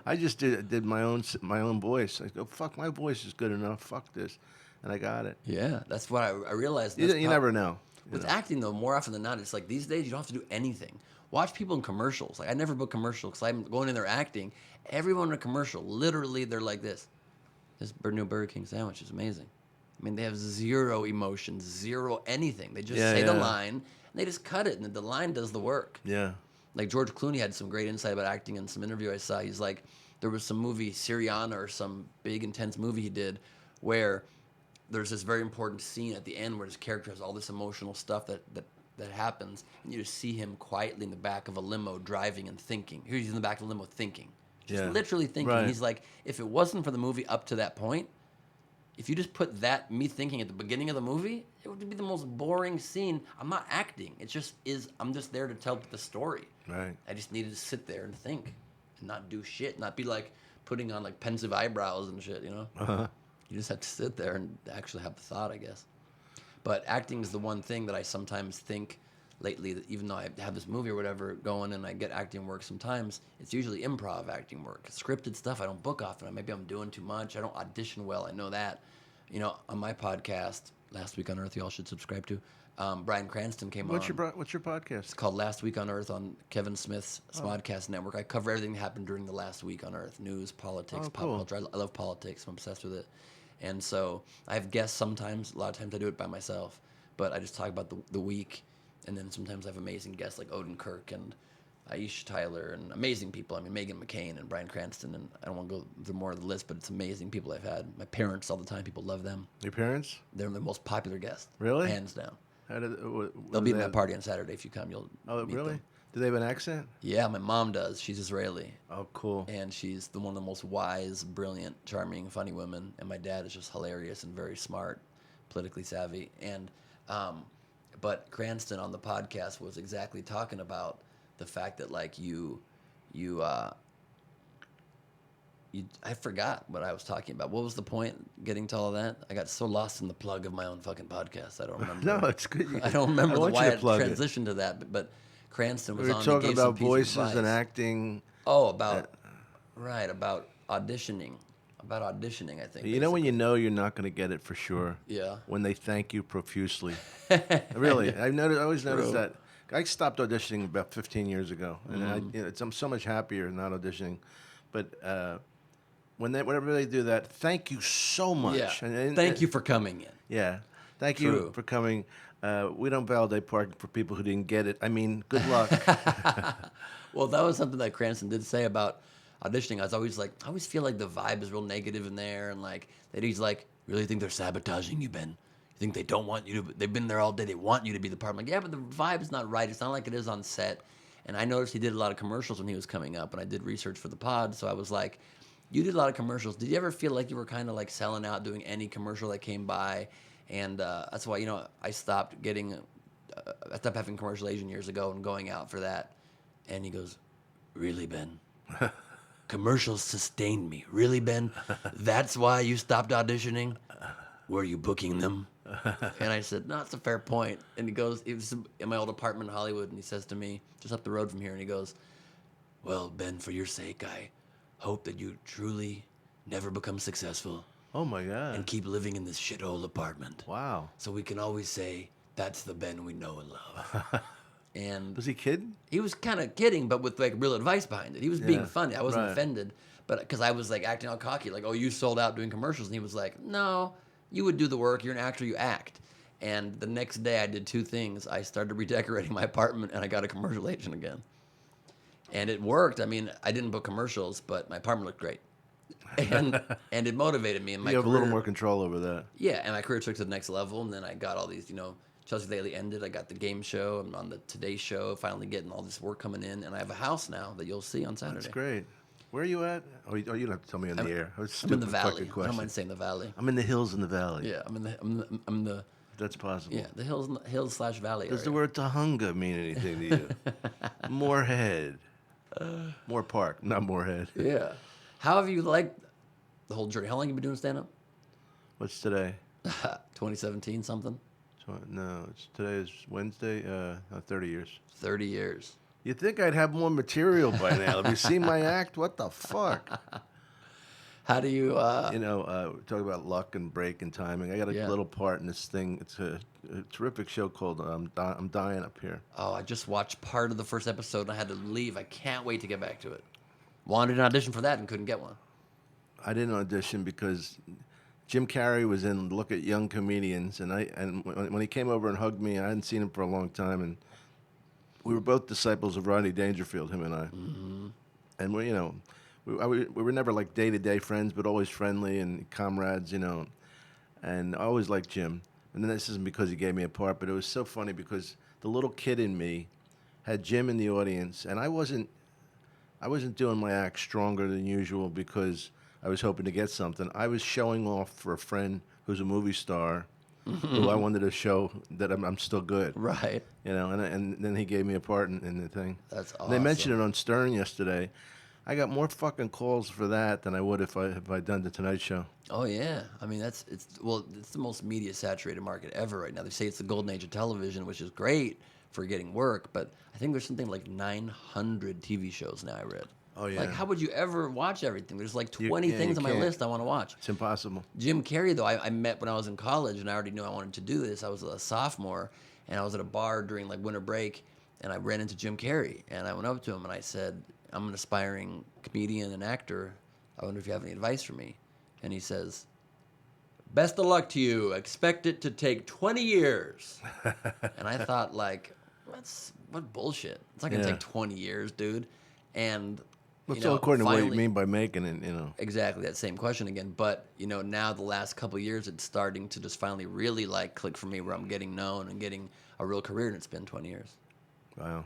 I just did my own voice. I go, fuck, my voice is good enough. Fuck this, and I got it. Yeah, that's what I realized. You never know. With acting, though, more often than not, it's like these days you don't have to do anything. Watch people in commercials. Like I never book commercials because I'm going in there acting. Everyone in a commercial, literally, they're like this. This new Burger King sandwich is amazing. I mean, they have zero emotion, zero anything. They just say the line, and they just cut it, and the line does the work. Yeah. Like George Clooney had some great insight about acting in some interview I saw. He's like, there was some movie, Syriana, or some big, intense movie he did, where there's this very important scene at the end where his character has all this emotional stuff that happens, and you just see him quietly in the back of a limo driving and thinking. Here he's in the back of the limo thinking. Just literally thinking. Right. He's like, if it wasn't for the movie up to that point, if you just put me thinking at the beginning of the movie, it would be the most boring scene. I'm not acting. It just is. I'm just there to tell the story. Right. I just needed to sit there and think and not do shit, not be like putting on like pensive eyebrows and shit, Uh-huh. You just have to sit there and actually have the thought, I guess. But acting is the one thing that I sometimes think lately, that even though I have this movie or whatever going and I get acting work sometimes, it's usually improv acting work. Scripted stuff I don't book often. Maybe I'm doing too much. I don't audition well. I know that. On my podcast, Last Week on Earth, you all should subscribe to, Bryan Cranston came on. What's your podcast? It's called Last Week on Earth on Kevin Smith's Smodcast Network. I cover everything that happened during the last week on Earth. News, politics, pop culture. I love politics. I'm obsessed with it. And so I have guests sometimes. A lot of times I do it by myself. But I just talk about the week. And then sometimes I have amazing guests like Odin Kirk and Aisha Tyler and amazing people. I mean, Megan McCain and Bryan Cranston. And I don't want to go through more of the list, but it's amazing people I've had. My parents all the time. People love them. Your parents? They're the most popular guests. Really? Hands down. They'll be at my party on Saturday. If you come, you'll Oh, meet really? them. Do they have an accent? Yeah, my mom does. She's Israeli. Oh, cool. And she's one of the most wise, brilliant, charming, funny women. And my dad is just hilarious and very smart, politically savvy. And but Cranston on the podcast was exactly talking about the fact that like I forgot what I was talking about. What was the point getting to all of that? I got so lost in the plug of my own fucking podcast. I don't remember. No, it's good. I don't remember want why you I to plug it. transitioned to that. But Cranston was We were on. talking He gave some about piece of voices and advice. acting. Oh, about auditioning. About auditioning, I think. You know when you know you're not going to get it for sure? Yeah. When they thank you profusely. Really, I always noticed that. I stopped auditioning about 15 years ago, and I'm so much happier not auditioning. But whenever they do that, thank you so much. Yeah. And Thank you for coming in. Yeah, thank True. you for coming. We don't validate parking for people who didn't get it. I mean, good luck. Well, that was something that Cranston did say about auditioning. I always feel like the vibe is real negative in there, and like that he's like, really think they're sabotaging you, Ben? You think they don't want you to? They've been there all day. They want you to be the part. I'm like, yeah, but the vibe's not right. It's not like it is on set. And I noticed he did a lot of commercials when he was coming up, and I did research for the pod, so I was like, you did a lot of commercials. Did you ever feel like you were kind of like selling out doing any commercial that came by? And that's why, I stopped I stopped having commercial agent years ago and going out for that. And he goes, really, Ben? Commercials sustained me. Really, Ben? That's why you stopped auditioning? Were you booking them? And I said, no, that's a fair point. And he goes, it was in my old apartment in Hollywood, and he says to me, just up the road from here, and he goes, well, Ben, for your sake, I hope that you truly never become successful Oh my God! and keep living in this shithole apartment. Wow. So we can always say, that's the Ben we know and love. And Was he kidding? he was kind of kidding, but with like real advice behind it. He was being Yeah, funny. I wasn't right. offended, but because I was like acting all cocky, like, oh, you sold out doing commercials. And he was like, no, you would do the work. You're an actor, you act. And the next day, I did two things. I started redecorating my apartment, and I got a commercial agent again. And it worked. I mean, I didn't book commercials, but my apartment looked great. And it motivated me. And my You have a little career- more control over that. Yeah, and my career took to the next level. And then I got all these, Chelsea Daily ended. I got the game show. I'm on the Today Show, finally getting all this work coming in. And I have a house now that you'll see on Saturday. That's great. Where are you at? Oh, you don't have to tell me on the air. I'm in the Stupid valley. fucking I question. don't mind saying the valley. I'm in the hills in the valley. Yeah, I'm the That's possible. yeah the hills/valley Does area. the word Tahunga mean anything to you? Moorhead. Moore Park, not Moorhead. Yeah. How have you liked the whole journey? How long have you been doing stand-up? What's today? 2017 something. No, today is Wednesday. 30 years. 30 years. You'd think I'd have more material by now. Have you seen my act? What the fuck? How do you? Talk about luck and break and timing. I got a Yeah. little part in this thing. It's a terrific show called I'm Dying Up Here. Oh, I just watched part of the first episode and I had to leave. I can't wait to get back to it. Wanted an audition for that and couldn't get one. I didn't audition because Jim Carrey was in Look at Young Comedians, and when he came over and hugged me, I hadn't seen him for a long time, and we were both disciples of Rodney Dangerfield, him and I. Mm-hmm. And we were never like day-to-day friends, but always friendly and comrades, And I always liked Jim. And then this isn't because he gave me a part, but it was so funny because the little kid in me had Jim in the audience, and I wasn't doing my act stronger than usual because I was hoping to get something. I was showing off for a friend who's a movie star, who I wanted to show that I'm still good. Right. And then he gave me a part in the thing. That's awesome. They mentioned it on Stern yesterday. I got more fucking calls for that than I would if I'd done the Tonight Show. Oh yeah. I mean it's the most media saturated market ever right now. They say it's the golden age of television, which is great for getting work, but I think there's something like 900 TV shows now I read. Oh, yeah. Like how would you ever watch everything? There's like 20 you things on my can't. list I want to watch. It's impossible. Jim Carrey, though, I met when I was in college, and I already knew I wanted to do this. I was a sophomore, and I was at a bar during like winter break, and I ran into Jim Carrey, and I went up to him and I said, "I'm an aspiring comedian and actor. I wonder if you have any advice for me." And he says, "Best of luck to you. Expect it to take 20 years." And I thought, like, what bullshit? It's not gonna Yeah. take 20 years, dude. And That's all according to what you finally- mean by making it, Exactly, that same question again. But, now the last couple of years, it's starting to just finally really, like, click for me where I'm getting known and getting a real career, and it's been 20 years. Wow.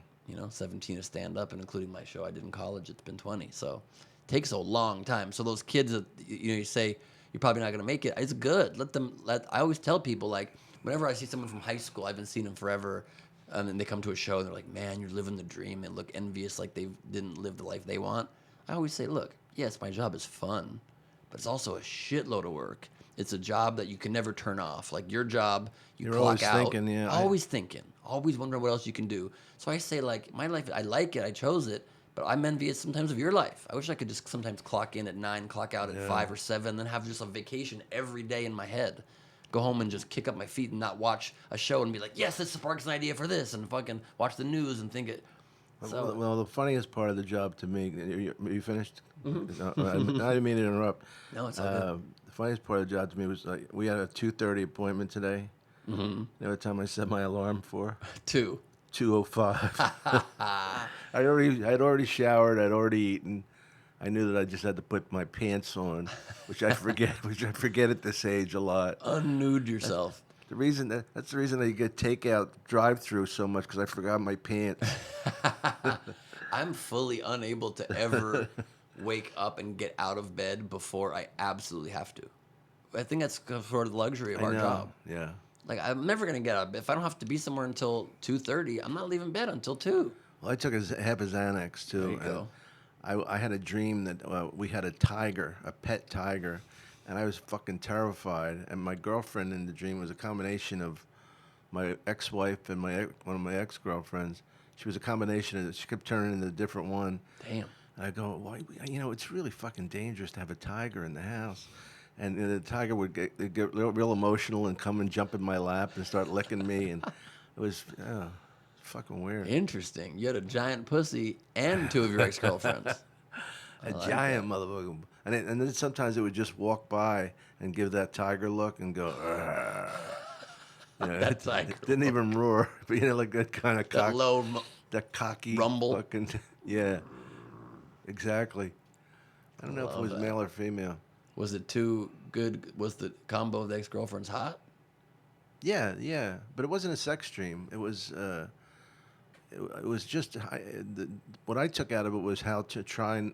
17 to stand-up, and including my show I did in college, it's been 20. So it takes a long time. So those kids that, you say, you're probably not going to make it, it's good. I always tell people, like, whenever I see someone from high school, I haven't seen them forever, and then they come to a show, and they're like, "Man, you're living the dream," and look envious like they didn't live the life they want. I always say, look, yes, my job is fun, but it's also a shitload of work. It's a job that you can never turn off. Like your job, you You're clock always out. thinking, yeah, Always thinking. Always wondering what else you can do. So I say, like, my life, I like it, I chose it, but I'm envious sometimes of your life. I wish I could just sometimes clock in at 9, clock out at 5 or 7, then have just a vacation every day in my head. Go home and just kick up my feet and not watch a show and be like, yes, this sparks an idea for this, and fucking watch the news and think it. So, Well, the funniest part of the job to me, you finished? Mm-hmm. No, I didn't mean to interrupt. No, it's all good. The funniest part of the job to me was like, we had a 2:30 appointment today. Mm-hmm. You know what time I set my alarm for? 2. 2:05. I'd already showered. I'd already eaten. I knew that I just had to put my pants on, which I forget. Which I forget at this age a lot. Unnude yourself. That's the reason I get takeout drive-through so much because I forgot my pants. I'm fully unable to ever wake up and get out of bed before I absolutely have to. I think that's sort of the luxury of I our know. job. Yeah. Like, I'm never going to get out of bed. If I don't have to be somewhere until 2:30, I'm not leaving bed until 2. Well, I took half a Xanax too. There you go. I had a dream that we had a tiger, a pet tiger, and I was fucking terrified. And my girlfriend in the dream was a combination of my ex-wife and one of my ex-girlfriends. She was a combination of. She kept turning into a different one. Damn. And I go, why? It's really fucking dangerous to have a tiger in the house. And the tiger would get real emotional and come and jump in my lap and start licking me, and it was fucking weird. Interesting. You had a giant pussy and 2 of your ex-girlfriends. A giant motherfucker. And then sometimes it would just walk by and give that tiger look and go, "Argh." Yeah, That tiger it didn't even roar, but like that kind of that low that cocky rumble. fucking yeah, exactly. I don't know if it Love was that. male or female. Was it too good? Was the combo of the ex-girlfriends hot? Yeah, yeah, but it wasn't a sex dream. It was just what I took out of it was how to try and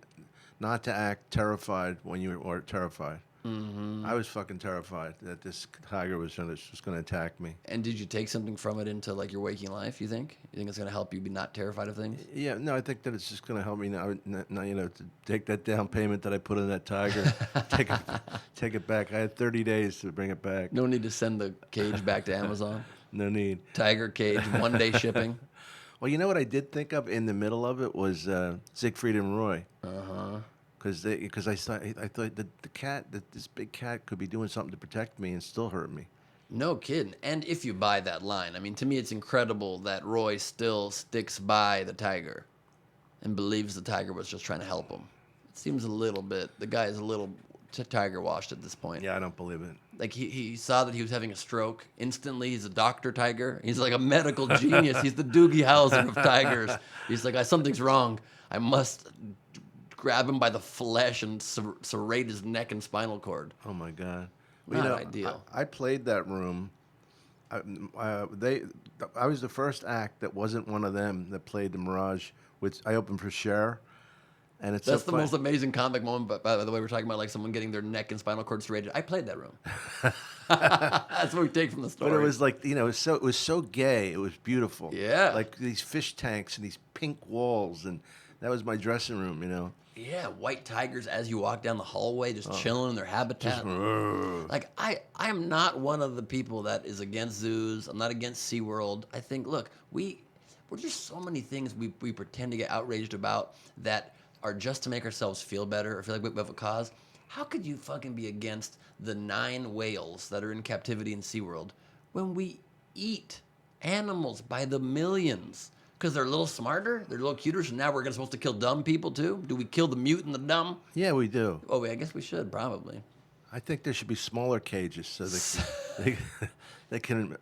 not to act terrified when you are terrified. Mm-hmm. I was fucking terrified that this tiger was going to attack me. And did you take something from it into like your waking life? You think? You think it's gonna help you be not terrified of things? Yeah, no, I think that it's just going to help me now, to take that down payment that I put in that tiger, take it back. I had 30 days to bring it back. No need to send the cage back to Amazon. No need. Tiger cage, 1-day shipping. Well, you know what I did think of in the middle of it was Siegfried and Roy. Uh-huh. Because I thought that this big cat could be doing something to protect me and still hurt me. No kidding. And if you buy that line, I mean, to me, it's incredible that Roy still sticks by the tiger and believes the tiger was just trying to help him. It seems a little bit, the guy is a little tiger washed at this point. Yeah, I don't believe it. Like, he saw that he was having a stroke. Instantly, he's a Dr. Tiger. He's like a medical genius. He's the Doogie Howser of tigers. He's like, something's wrong. I must grab him by the flesh and serrate his neck and spinal cord. Oh my God. Not ideal. I played that room. I was the first act that wasn't one of them that played the Mirage. Which I opened for Cher, and it's That's so the most amazing comic moment. But by the way, we're talking about like someone getting their neck and spinal cord serrated. I played that room. That's what we take from the story. But it was like it was so gay. It was beautiful. Yeah. Like these fish tanks and these pink walls, and that was my dressing room. Yeah, white tigers as you walk down the hallway, just chilling in their habitat. Like I am not one of the people that is against zoos. I'm not against SeaWorld. I think, look, we're just so many things we pretend to get outraged about that are just to make ourselves feel better or feel like we have a cause. How could you fucking be against the 9 whales that are in captivity in SeaWorld when we eat animals by the millions? Because they're a little smarter, they're a little cuter, so now we're supposed to kill dumb people too? Do we kill the mute and the dumb? Yeah, we do. Oh, I guess we should, probably. I think there should be smaller cages so they can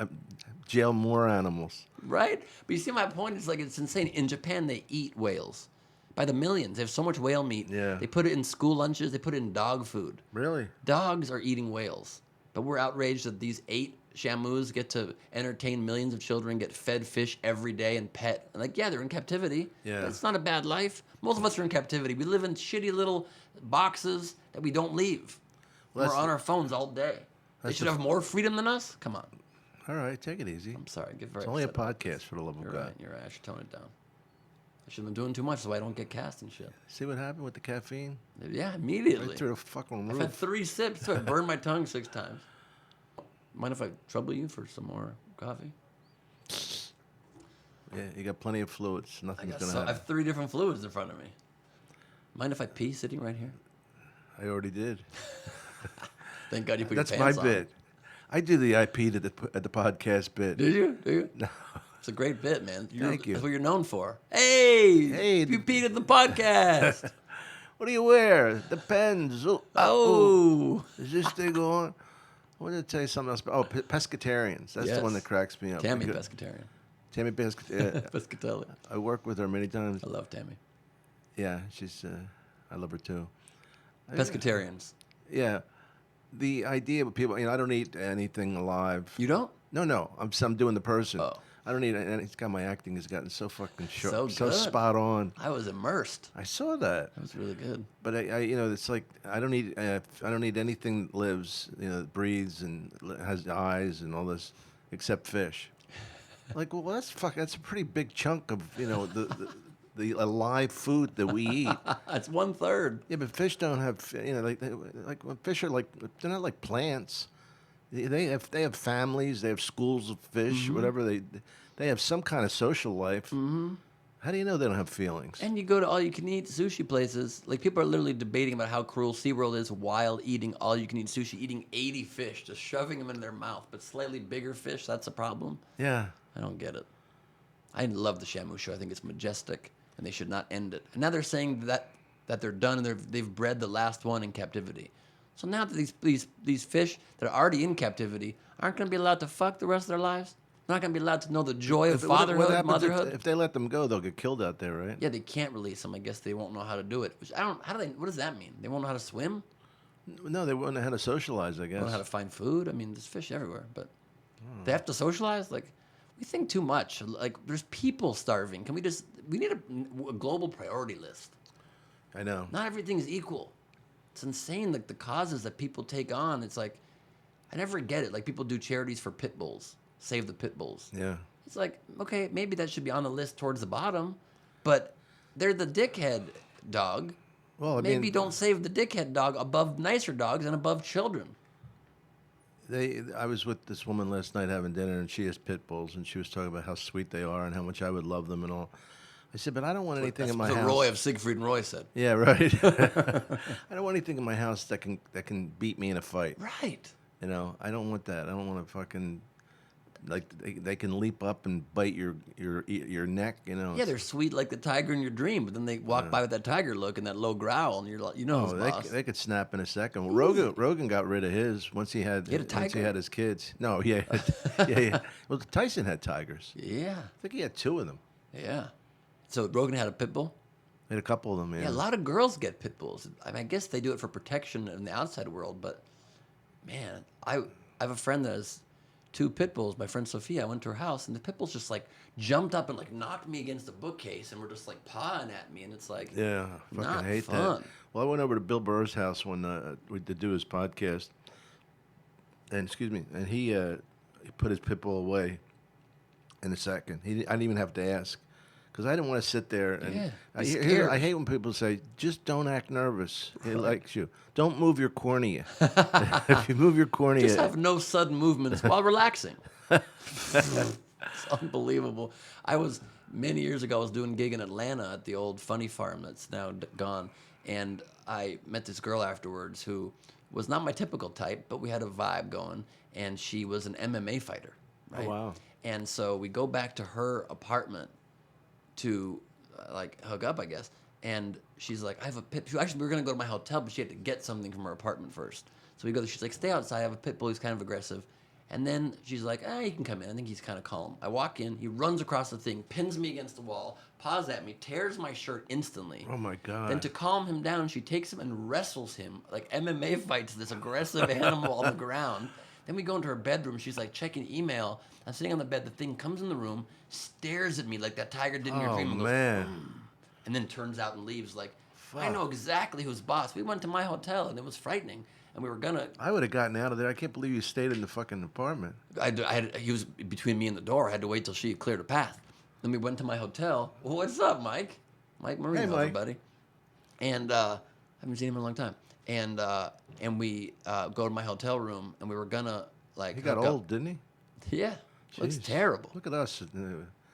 jail more animals. Right? But you see my point? It's like, it's insane. In Japan, they eat whales by the millions. They have so much whale meat. Yeah. They put it in school lunches. They put it in dog food. Really? Dogs are eating whales. But we're outraged that these 8 shamus get to entertain millions of children, get fed fish every day and pet. And like, yeah, they're in captivity. Yeah. It's not a bad life. Most of us are in captivity. We live in shitty little boxes that we don't leave. Well, We're on our phones all day. They should have more freedom than us? Come on. All right, take it easy. I'm sorry. Get very It's only a upset. podcast, for the love of You're God. right. You're right. I should tone it down. I shouldn't have been doing too much so I don't get cast and shit. See what happened with the caffeine? Yeah, immediately. Right through the fucking I've had roof. 3 sips, so I burned my tongue 6 times. Mind if I trouble you for some more coffee? Yeah, you got plenty of fluids. Nothing's gonna I happen. have 3 different fluids in front of me. Mind if I pee sitting right here? I already did. Thank God you put That's your my pants on. bit. I do the IP at the podcast bit. Did you? Do you? No. It's a great bit, man. Thank you. That's what you're known for. Hey! Hey. You peed at the podcast. What do you wear? Depends. Oh! Is this thing on? I wanted to tell you something else. Oh, pescatarians. That's the one Yes. that cracks me up. Tammy because- Pescatarian. Tammy Pescatarian. Pescatelli. I work with her many times. I love Tammy. Yeah, she's. I love her too. Pescatarians. Yeah, the idea of people. I don't eat anything alive. You don't? No. I'm doing the person. Oh. I don't eat. And it's got my acting has gotten so fucking short, So good. spot on. I was immersed. I saw that. That was really good. But I it's like I don't need anything that lives, that breathes and has eyes and all this, except fish. Like, well, that's a pretty big chunk of the alive food that we eat. That's 1/3. Yeah, but fish don't have like when fish are they're not like plants. They have families. They have schools of fish. Whatever they have some kind of social life. Mm-hmm. How do you know they don't have feelings? And you go to all-you-can-eat sushi places. Like, people are literally debating about how cruel SeaWorld is while eating all-you-can-eat sushi, eating 80 fish, just shoving them in their mouth. But slightly bigger fish, that's a problem? Yeah. I don't get it. I love the Shamu show. I think it's majestic, and they should not end it. And now they're saying that they're done, and they've bred the last one in captivity. So now that these fish that are already in captivity aren't going to be allowed to fuck the rest of their lives. They're not going to be allowed to know the joy of What fatherhood, happens motherhood. if they let them go? They'll get killed out there, right? Yeah, they can't release them. I guess they won't know how to do it. Which I don't. How do they? What does that mean? They won't know how to swim. No, they won't know how to socialize, I They don't know guess. how to find food. I mean, there's fish everywhere, but they have to socialize. Like, we think too much. Like, there's people starving. Can we just? We need a global priority list. I know. Not everything is equal. It's insane. Like the causes that people take on. It's like, I never get it. Like people do charities for pit bulls, save the pit bulls. Yeah. It's like, okay, maybe that should be on the list towards the bottom, but they're the dickhead dog. Well, I Maybe mean, don't save the dickhead dog above nicer dogs and above children. I was with this woman last night having dinner, and she has pit bulls, and she was talking about how sweet they are and how much I would love them and all. I said, but I don't want anything That's in my what house. Roy of Siegfried and Roy said. Yeah, right. I don't want anything in my house that can beat me in a fight. Right. You know, I don't want that. I don't want to fucking like they can leap up and bite your neck. You know. Yeah, they're sweet like the tiger in your dream, but then they walk by with that tiger look and that low growl, and you're like, you know, Oh, who's boss. they could snap in a second. Well, Rogan got rid of his once he had He had a once he tiger? had his kids. No, yeah, yeah. Well, Tyson had tigers. Yeah, I think he had 2 of them. yeah. So Rogan had a pit bull. He had a couple of them. Yeah, a lot of girls get pit bulls. I mean, I guess they do it for protection in the outside world, but man, I have a friend that has 2 pit bulls. My friend Sophia, I went to her house, and the pit bulls just like jumped up and like knocked me against the bookcase, and were just like pawing at me, and it's like, Yeah, fucking not hate fun. that. Well, I went over to Bill Burr's house when to do his podcast, and he put his pit bull away in a second. I didn't even have to ask. Because I didn't want to sit there and Yeah, I, be hear- scared. I hate when people say, "Just don't act nervous." He likes you. Don't move your cornea. If you move your cornea, Just have no sudden movements while relaxing. It's unbelievable. Many years ago, I was doing a gig in Atlanta at the old Funny Farm that's now gone. And I met this girl afterwards who was not my typical type, but we had a vibe going. And she was an MMA fighter, right? Oh, wow. And so we go back to her apartment to like hook up, I guess. And she's like, I have a pit. Actually, we were gonna go to my hotel, but she had to get something from her apartment first. So we go. She's like, stay outside. I have a pit bull. He's kind of aggressive. And then she's like, you can come in. I think he's kind of calm. I walk in. He runs across the thing, pins me against the wall, paws at me, tears my shirt instantly. oh my god. Then to calm him down, she takes him and wrestles him like MMA fights this aggressive animal on the ground. Then we go into her bedroom. She's like checking email. I'm sitting on the bed. The thing comes in the room, stares at me like that tiger did in your Oh dream, and goes, man. and then turns out and leaves. Like, I Fuck. know exactly who's boss. We went to my hotel, and it was frightening. And we were gonna. I would have gotten out of there. I can't believe you stayed in the fucking apartment. He was between me and the door. I had to wait till she cleared a path. Then we went to my hotel. Well, what's up, Mike? Mike Marino, Hey, Mike. everybody. And I haven't seen him in a long time. And we go to my hotel room, and we were gonna like. He got hook up. old, didn't he? Yeah, looks Jeez. terrible. Look at us.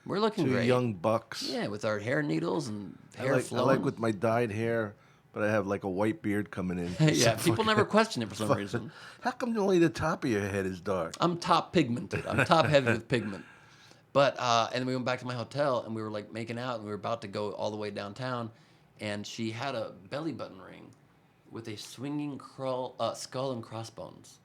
We're looking 2 great. young bucks. Yeah, with our hair needles and I hair like flowing. with my dyed hair, but I have like a white beard coming in. Yeah, So people fucking- never question it for some reason. How come only the top of your head is dark? I'm top pigmented. I'm top heavy with pigment. But and we went back to my hotel and we were like making out and we were about to go all the way downtown, and she had a belly button ring with a swinging skull and crossbones.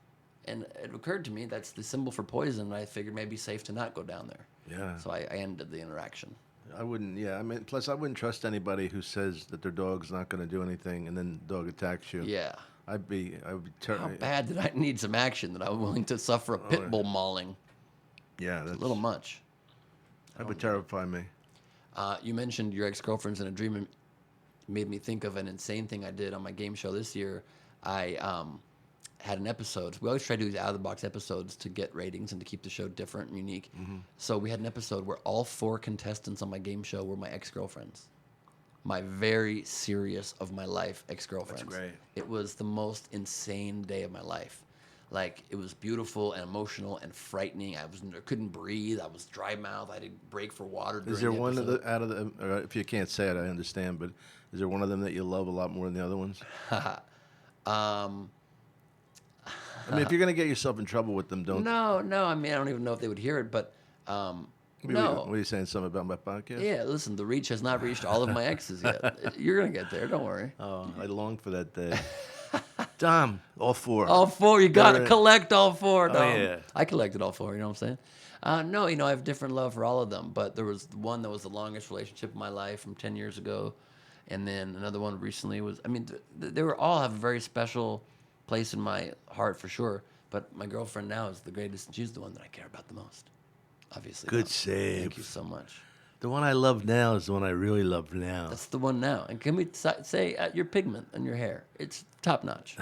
And it occurred to me that's the symbol for poison. And I figured maybe safe to not go down there. Yeah. So I ended the interaction. I wouldn't. Yeah, I mean, plus I wouldn't trust anybody who says that their dog's not going to do anything, and then the dog attacks you. Yeah. I would be How terrible. bad did I need some action that I'm willing to suffer a pit bull mauling? Yeah, that's A little much. That would terrify me. You mentioned your ex-girlfriends in a dream. It made me think of an insane thing I did on my game show this year. I had an episode. We always try to do these out-of-the-box episodes to get ratings and to keep the show different and unique. Mm-hmm. So we had an episode where all 4 contestants on my game show were my ex-girlfriends. My very serious of my life ex-girlfriends. That's great. It was the most insane day of my life. Like, it was beautiful and emotional and frightening. I couldn't breathe. I was dry mouth. I had to break for water during Is there the one of episode. the out of the? Or if you can't say it, I understand. But is there one of them that you love a lot more than the other ones? I mean, if you're gonna get yourself in trouble with them, don't. No. I mean, I don't even know if they would hear it, but no. What are you saying? Something about my podcast? Yeah, listen, the reach has not reached all of my exes yet. You're gonna get there. Don't worry. Oh, I long for that day. Dom, all four. All four. You got to They're- collect all four. Oh, Dom. yeah. I collected all four. You know what I'm saying? No, I have different love for all of them. But there was one that was the longest relationship of my life from 10 years ago. And then another one recently was, they were all have a very special place in my heart for sure. But my girlfriend now is the greatest. And she's the one that I care about the most. Obviously. Good Dom. save. Thank you so much. The one I love now is the one I really love now. That's the one now. And can we say your pigment on your hair? It's top notch.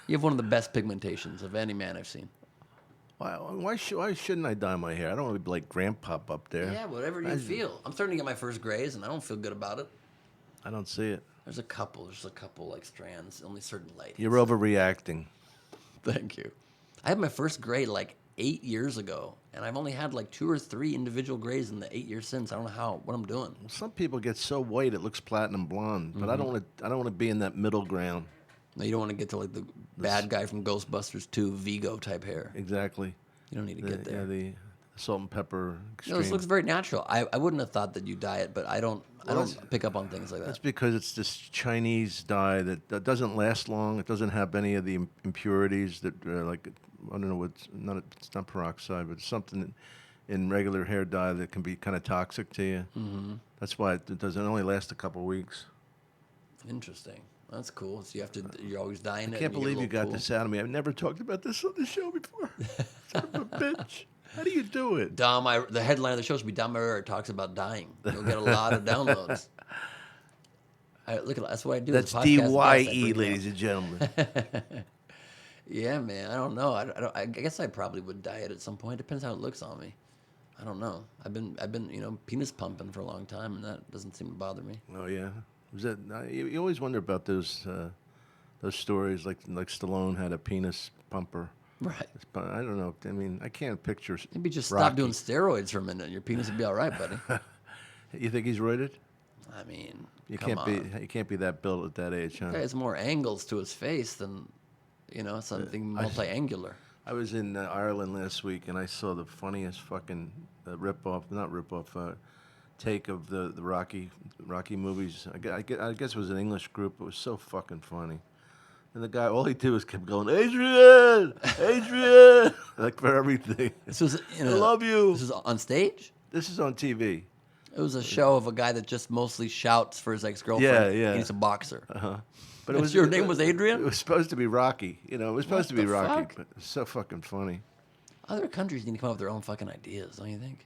You have one of the best pigmentations of any man I've seen. Why shouldn't I dye my hair? I don't want to be like Grandpa up there. Yeah, whatever you feel. I'm starting to get my first grays, and I don't feel good about it. I don't see it. There's a couple like strands, only certain light. You're overreacting. Thank you. I had my first gray like 8 years ago, and I've only had like 2 or 3 individual grays in the 8 years since. I don't know what I'm doing. Some people get so white it looks platinum blonde, but I don't want to be in that middle ground. No, you don't want to get to like the bad guy from Ghostbusters 2 Vigo type hair. Exactly. You don't need to get there. Yeah, the salt and pepper extreme. No, this looks very natural. I wouldn't have thought that you dye it, but I don't pick up on things like That's that. because it's this Chinese dye that doesn't last long. It doesn't have any of the impurities that like I don't know it's not peroxide, but it's something in regular hair dye that can be kind of toxic to you. Mm-hmm. That's why it doesn't only last a couple weeks. Interesting. That's cool. So you're always dyeing it. I can't and believe you get a got little this out of me. I've never talked about this on the show before. Son of a bitch. How do you do it? The headline of the show should be Dom Irrera talks about dying. You'll get a lot of downloads. That's what I do. That's as a podcast guest, I DYE, bring ladies and gentlemen. Yeah, man. I don't know. I guess I probably would dye it at some point. Depends how it looks on me. I don't know. I've been penis pumping for a long time, and that doesn't seem to bother me. Oh yeah, was that? You always wonder about those stories, like Stallone had a penis pumper. Right. But I don't know. I mean, I can't picture. Maybe just Rocky. stop doing steroids for a minute, and your penis would be all right, buddy. You think he's roided? I mean, You come on. You can't be that built at that age, huh? Guy has more angles to his face than, something multi-angular. I was in Ireland last week, and I saw the funniest fucking take of the Rocky movies. I guess it was an English group. It was so fucking funny. And the guy, all he did was kept going, Adrian, like for everything. This was, I love you. This was on stage? This is on TV. It was a show of a guy that just mostly shouts for his ex-girlfriend. Yeah. He's a boxer. But Your name was Adrian? It was supposed to be Rocky. It was supposed to be the Rocky, fuck? but it's so fucking funny. Other countries need to come up with their own fucking ideas, don't you think?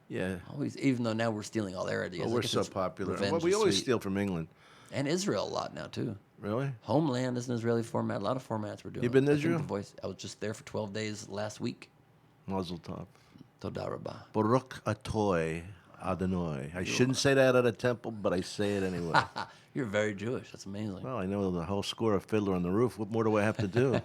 Yeah. Always, even though now we're stealing all their ideas. Well, I we're guess so it's popular. revenge Well, we is always sweet. steal from England. And Israel a lot now, too. Really? Homeland is an Israeli format. A lot of formats we're doing. You been to I think Israel? The Voice. I was just there for 12 days last week. Mazel tov. Toda rabah. Baruch atoy Adonai. I shouldn't say that at a temple, but I say it anyway. You're very Jewish. That's amazing. Well, I know the whole score of Fiddler on the Roof. What more do I have to do?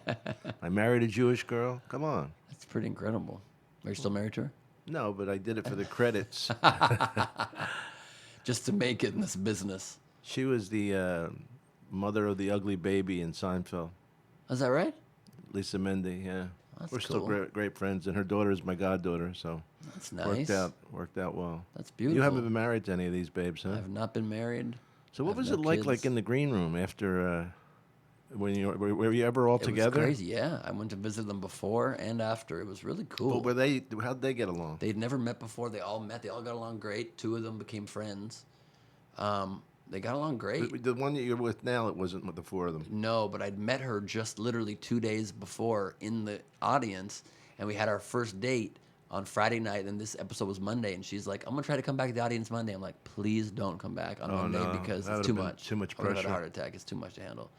I married a Jewish girl. Come on. That's pretty incredible. Are you still married to her? No, but I did it for the credits. Just to make it in this business. She was the mother of the ugly baby in Seinfeld. Is that right? Lisa Mendy, yeah. That's We're still cool. great friends, and her daughter is my goddaughter, so That's nice. worked out well. That's beautiful. You haven't been married to any of these babes, huh? I have not been married. So I what have was no it like kids. in the green room after when were you ever all It together? was crazy, yeah. I went to visit them before and after. It was really cool. But how'd they get along? They'd never met before. They all met. They all got along great. 2 of them became friends. They got along great. The one that you're with now, it wasn't with the 4 of them. No, but I'd met her just literally 2 days before in the audience, and we had our first date on Friday night, and this episode was Monday, and she's like, I'm going to try to come back to the audience Monday. I'm like, please don't come back on Monday no. because That it's would've too been much. too much I would've had pressure. a heart attack. It's too much to handle.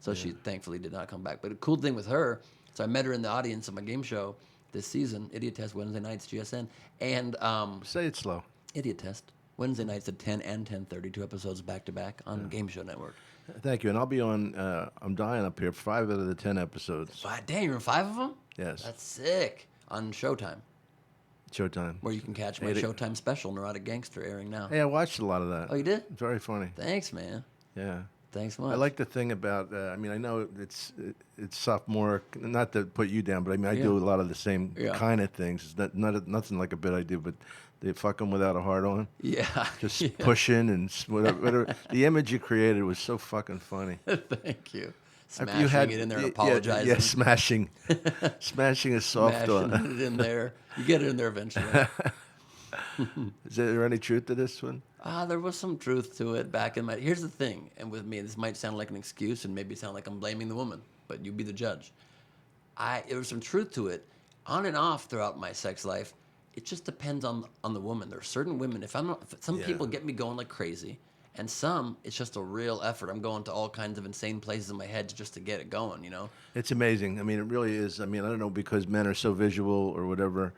So she thankfully did not come back. But the cool thing with her, so I met her in the audience of my game show this season, Idiot Test Wednesday nights, GSN, and Say it slow. Idiot Test Wednesday nights at 10 and 10:30, 2 episodes back to back on Game Show Network. Thank you, and I'll be on. I'm dying up here. 5 out of the 10 episodes. Damn, you're in 5 of them? Yes. That's sick. On Showtime, Showtime. where you can catch my Hey, Showtime special, Neurotic Gangster, airing now. Hey, I watched a lot of that. Oh, you did? It's very funny. Thanks, man. Yeah. Thanks much. I like the thing about. I mean, I know it's sophomoric. Not to put you down, but I mean, I do a lot of the same Yeah. kind of things. It's nothing like a bit I do, but they fuck them without a heart on. Yeah. Just yeah. pushing and whatever. The image you created was so fucking funny. Thank you. smashing it in there and apologizing. Yeah, smashing a soft Smashing on. it in there. You get it in there eventually. Is there any truth to this one? There was some truth to it back in my. Here's the thing, and with me, this might sound like an excuse and maybe sound like I'm blaming the woman, but you be the judge. There was some truth to it, on and off throughout my sex life. It just depends on the woman. There are certain women. If some people get me going like crazy, and some it's just a real effort. I'm going to all kinds of insane places in my head just to get it going. You know. It's amazing. I mean, it really is. I mean, I don't know because men are so visual or whatever.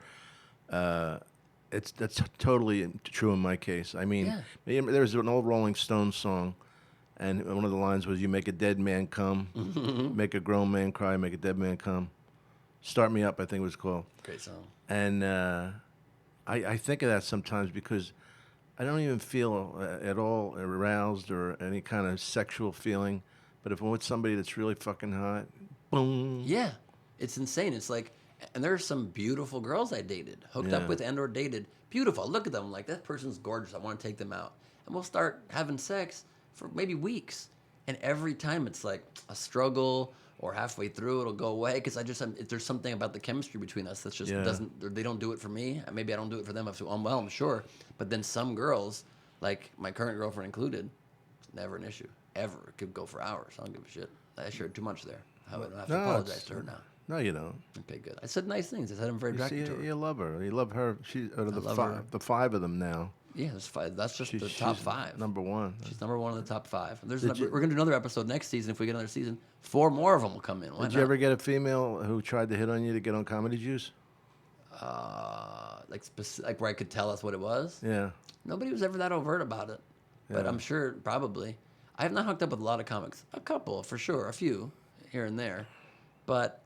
That's totally true in my case. I mean, there's an old Rolling Stones song, and one of the lines was, "You make a dead man come, make a grown man cry, make a dead man come." "Start Me Up," I think it was called. Great song. And I think of that sometimes because I don't even feel at all aroused or any kind of sexual feeling. But if I'm with somebody that's really fucking hot, boom. Yeah, it's insane. It's like, and there are some beautiful girls I dated, hooked up with and/or dated. Beautiful. I look at them I'm like, that person's gorgeous. I want to take them out, and we'll start having sex for maybe weeks. And every time it's like a struggle, or halfway through it'll go away because there's something about the chemistry between us that's just doesn't. They don't do it for me. Maybe I don't do it for them. I'm sure. But then some girls, like my current girlfriend included, it's never an issue ever. It could go for hours. I don't give a shit. I shared too much there. I don't have to apologize to her now. No, you don't. Okay, good. I said nice things. I said I'm very attracted to her. You love her. You love her. She's out of the five of them now. Yeah, there's five. That's just the top five. Number one. She's number one in the top five. We're going to do another episode next season. If we get another season, 4 more of them will come in. Did you ever get a female who tried to hit on you to get on Comedy Juice? Like where I could tell us what it was? Yeah. Nobody was ever that overt about it. But I'm sure, probably. I have not hooked up with a lot of comics. A couple, for sure. A few, here and there. But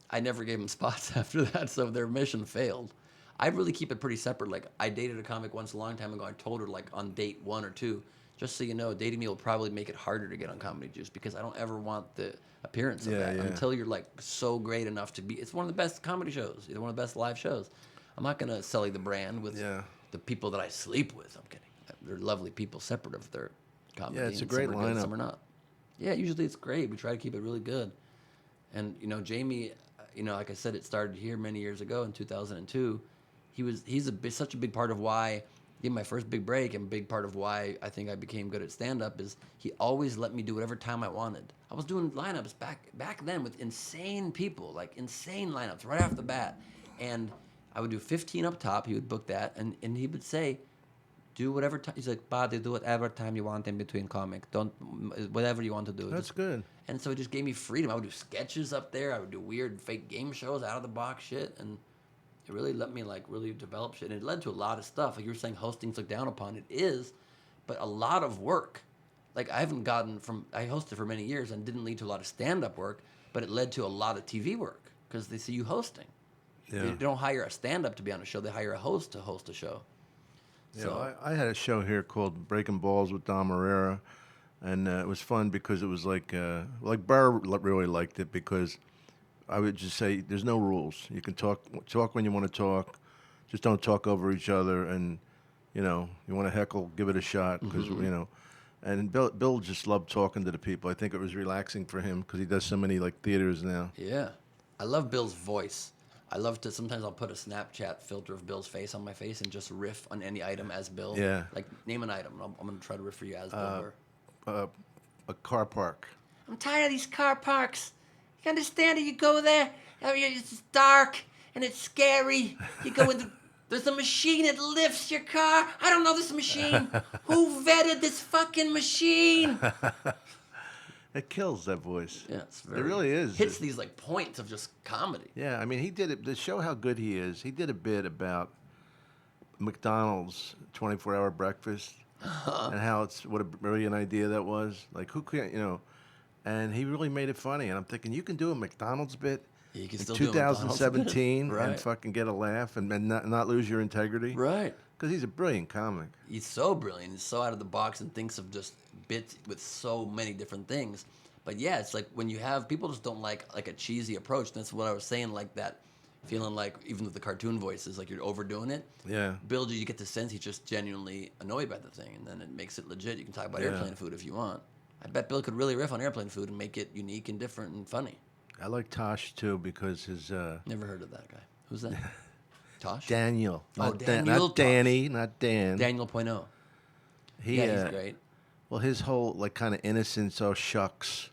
I never gave them spots after that, so their mission failed. I really keep it pretty separate. Like, I dated a comic once a long time ago. I told her, like, on date 1 or 2, just so you know, dating me will probably make it harder to get on Comedy Juice because I don't ever want the appearance of that until you're, like, so great enough to be. It's one of the best comedy shows. It's one of the best live shows. I'm not going to sell you the brand with the people that I sleep with. I'm kidding. They're lovely people separate of their comedy. Yeah, it's a great some are lineup. Good, some are not. Yeah, usually it's great. We try to keep it really good. And, you know, Jamie, you know, like I said, it started here many years ago in 2002. He's such a big part of why my first big break and a big part of why I think I became good at stand-up is he always let me do whatever time I wanted. I was doing lineups back then with insane people, like insane lineups right off the bat. And I would do 15 up top. He would book that. And he would say, do whatever time. He's like, buddy, do whatever time you want in between comic. Whatever you want to do. That's good. And so it just gave me freedom. I would do sketches up there. I would do weird fake game shows, out of the box shit. And it really let me like really develop shit. And it led to a lot of stuff. Like you were saying, hosting's looked down upon. It is, but a lot of work. Like I hosted for many years and didn't lead to a lot of stand-up work, but it led to a lot of TV work because they see you hosting. Yeah. They don't hire a stand-up to be on a show. They hire a host to host a show. Yeah, so, I had a show here called Breaking Balls with Dom Irrera, and it was fun because it was like Burr really liked it because I would just say there's no rules. You can talk when you want to talk, just don't talk over each other, and you know you want to heckle, give it a shot because you know. And Bill just loved talking to the people. I think it was relaxing for him because he does so many like theaters now. Yeah, I love Bill's voice. I love to, sometimes I'll put a Snapchat filter of Bill's face on my face and just riff on any item as Bill. Yeah. Like, name an item. I'm going to try to riff for you as Bill Burr. A car park. I'm tired of these car parks. You understand it? You go there, it's dark, and it's scary. You go in, there's a machine that lifts your car. I don't know this machine. Who vetted this fucking machine? It kills that voice. Yeah, it really is. Hits these like points of just comedy. Yeah, I mean, he did it to show how good he is. He did a bit about McDonald's 24-hour breakfast and how what a brilliant idea that was. Like, who can't, you know? And he really made it funny. And I'm thinking, you can do a McDonald's bit in in 2017 right. and fucking get a laugh and not lose your integrity. Right. Because he's a brilliant comic. He's so brilliant. He's so out of the box and thinks of just bits with so many different things. But yeah, it's like when you have people just don't like a cheesy approach. And that's what I was saying, like that feeling like even with the cartoon voices, like you're overdoing it. Yeah. Bill, you get the sense he's just genuinely annoyed by the thing, and then it makes it legit. You can talk about airplane food if you want. I bet Bill could really riff on airplane food and make it unique and different and funny. I like Tosh too because his Never heard of that guy. Who's that? Tosh? Daniel, Oh, not Daniel not Danny, not Dan. Daniel Point Oh. He, Yeah, he's great. Well, his whole like kind of innocence, oh shucks,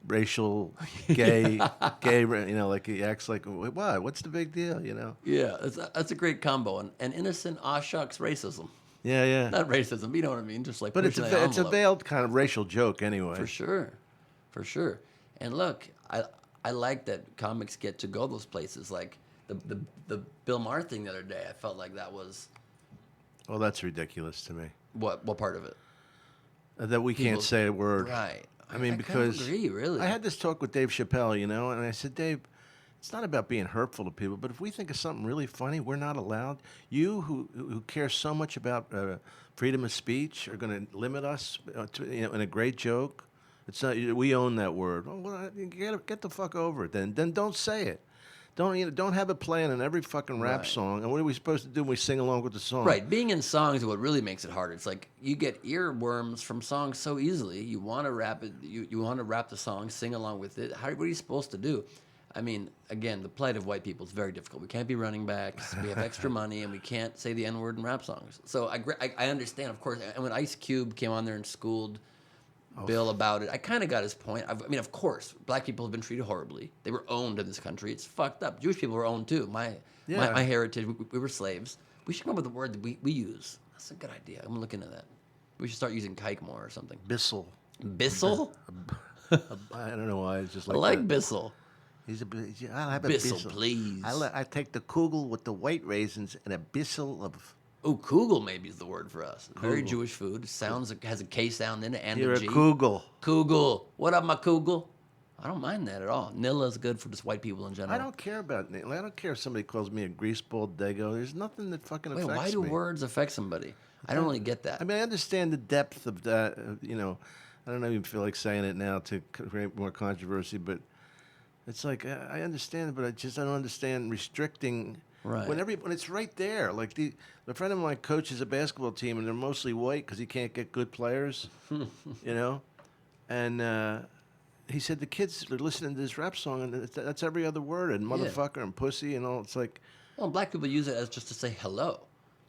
racial, gay, like he acts like what? What's the big deal, Yeah, that's a great combo. And innocent, aw shucks, racism. Yeah, yeah. Not racism, but you know what I mean? Just like But it's pushing the it's a envelope. veiled kind of racial joke anyway. For sure. For sure. And look, I like that comics get to go those places. Like the Bill Maher thing the other day, I felt like that was... Well, that's ridiculous to me. What part of it? That we can't say a word. Right. I mean, I because kind of agree, really. I had this talk with Dave Chappelle, and I said, Dave, it's not about being hurtful to people, but if we think of something really funny, we're not allowed. You who care so much about freedom of speech are going to limit us in a great joke. It's not. We own that word. Oh, well, get the fuck over it. Then don't say it. Don't have it playing in every fucking rap Right. song. And what are we supposed to do when we sing along with the song? Right, being in songs is what really makes it hard. It's like you get earworms from songs so easily. You want to rap it. You want to rap the song, sing along with it. What are you supposed to do? I mean, again, the plight of white people is very difficult. We can't be running backs. We have extra money, and we can't say the N word in rap songs. So I understand, of course. And when Ice Cube came on there and schooled Bill about it, I kind of got his point. I mean, of course, black people have been treated horribly. They were owned in this country. It's fucked up. Jewish people were owned too. My heritage, we were slaves. We should come up with a word that we use. That's a good idea. I'm looking at that. We should start using kike more or something. Bissell. Bissell? I don't know why. It's just I like like that. Bissell. I'll have a Bissell, Bissell, please. I take the kugel with the white raisins and a Bissell of. Oh, kugel maybe is the word for us. Very Jewish food. Sounds has a K sound in it and You're a a G. kugel. Kugel. What up, my kugel? I don't mind that at all. Nilla is good for just white people in general. I don't care about. I don't care if somebody calls me a greaseball dago. There's nothing that fucking Wait, affects why do me. words affect somebody? I don't really get that. I mean, I understand the depth of that. I don't even feel like saying it now to create more controversy, but it's like I understand it, but I don't understand restricting. Right. When it's right there, like a friend of mine coaches a basketball team, and they're mostly white because he can't get good players, and he said the kids are listening to this rap song, and that's every other word, and motherfucker and pussy and all. It's like Well, black people use it as just to say hello.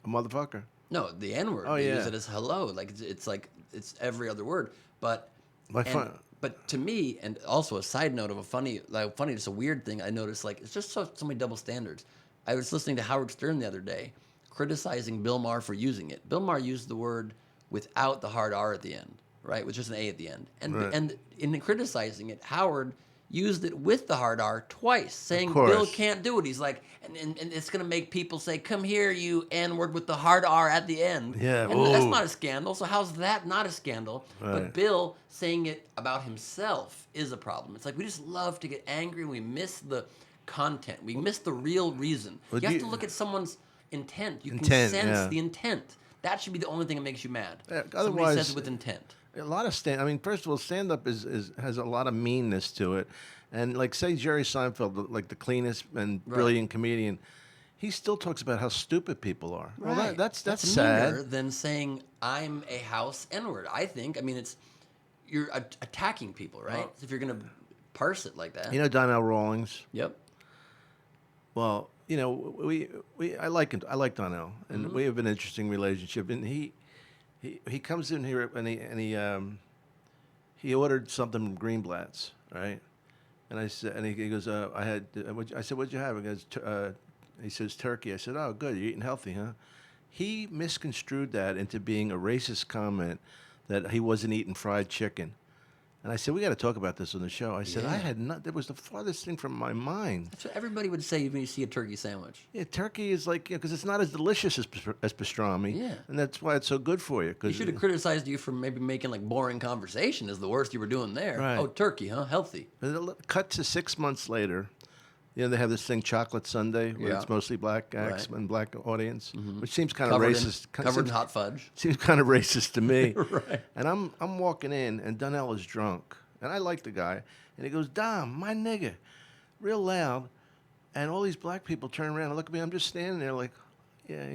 a motherfucker. No, the N word. Oh, they yeah. use it as hello. Like it's like it's every other word. But Like and- fun- but to me, and also a side note of a funny, just a weird thing I noticed. Like it's just so many double standards. I was listening to Howard Stern the other day, criticizing Bill Maher for using it. Bill Maher used the word without the hard R at the end, right, with just an A at the end. And Right. and in criticizing it, Howard used it with the hard R twice, saying course. Bill can't do it. He's like, and it's gonna make people say, "Come here, you N word," with the hard R at the end. Yeah, and that's ooh. not a scandal. So how's that not a scandal? But Right. Bill saying it about himself is a problem. It's like we just love to get angry. We miss the content. We miss the real reason. Well, You have do to you- look at someone's intent. You Intent, can sense yeah. the intent. That should be the only thing that makes you mad. Somebody otherwise- says it with intent. A lot of first of all, stand up has a lot of meanness to it, and like say Jerry Seinfeld, like the cleanest and brilliant comedian, he still talks about how stupid people are. Well, Right. that's meaner sad. than saying I'm a house N-word. I think. I mean, you're attacking people, right? Well- If you're gonna parse it like that. You know Donnell Rawlings. Yep. Well, I like Donnell, and we have an interesting relationship. And he comes in here and he ordered something from Greenblatt's, right? And I said, and he goes, I said, what'd you have? He goes, he says turkey. I said, oh, good, you're eating healthy, huh? He misconstrued that into being a racist comment that he wasn't eating fried chicken. And I said, we got to talk about this on the show. I said, Yeah. that was the farthest thing from my mind. That's what everybody would say when you see a turkey sandwich. Yeah, turkey is like, because it's not as delicious as pastrami. Yeah. And that's why it's so good for you. He Cause should have criticized you for maybe making like boring conversation is the worst you were doing there. Right. Oh, turkey, huh? Healthy. Cut to 6 months later. They have this thing, Chocolate Sunday, where Yeah. it's mostly black acts Right. and black audience, which seems kind of Covered racist. in hot fudge. Seems kind of racist to me. Right. And I'm walking in, and Donnell is drunk. And I like the guy. And he goes, Dom, my nigga, real loud. And all these black people turn around and look at me. I'm just standing there like, yeah,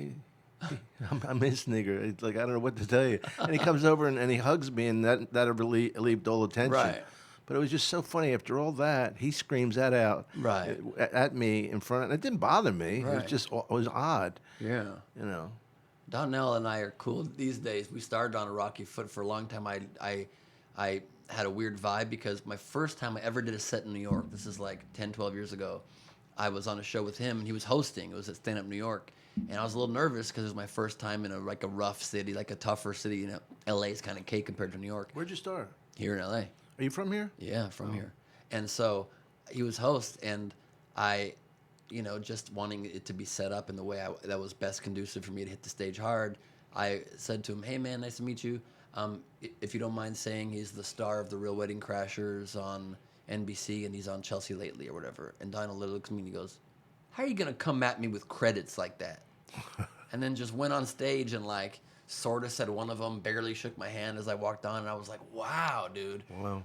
I'm his nigger. It's like, I don't know what to tell you. And he comes over and he hugs me, and that relieved all attention. Right. But it was just so funny. After all that, he screams that out Right. at me in front. And it didn't bother me. It was Right. just it was odd. Yeah. You know. Donnell and I are cool these days. We started on a rocky foot for a long time. I had a weird vibe because my first time I ever did a set in New York, this is like 10, 12 years ago, I was on a show with him and he was hosting. It was at Stand Up New York. And I was a little nervous because it was my first time in a rough city, like a tougher city. You know, LA's kind of cake compared to New York. Where'd you start? Here in LA. Are you from here? Yeah, from here. And so he was host, and I, just wanting it to be set up in the way that was best conducive for me to hit the stage hard, I said to him, "Hey, man, nice to meet you. If you don't mind saying, he's the star of The Real Wedding Crashers on NBC, and he's on Chelsea Lately or whatever." And Donald looks at me and he goes, "How are you going to come at me with credits like that?" And then just went on stage and sort of said one of them, barely shook my hand as I walked on, and I was like, wow, dude. Wow.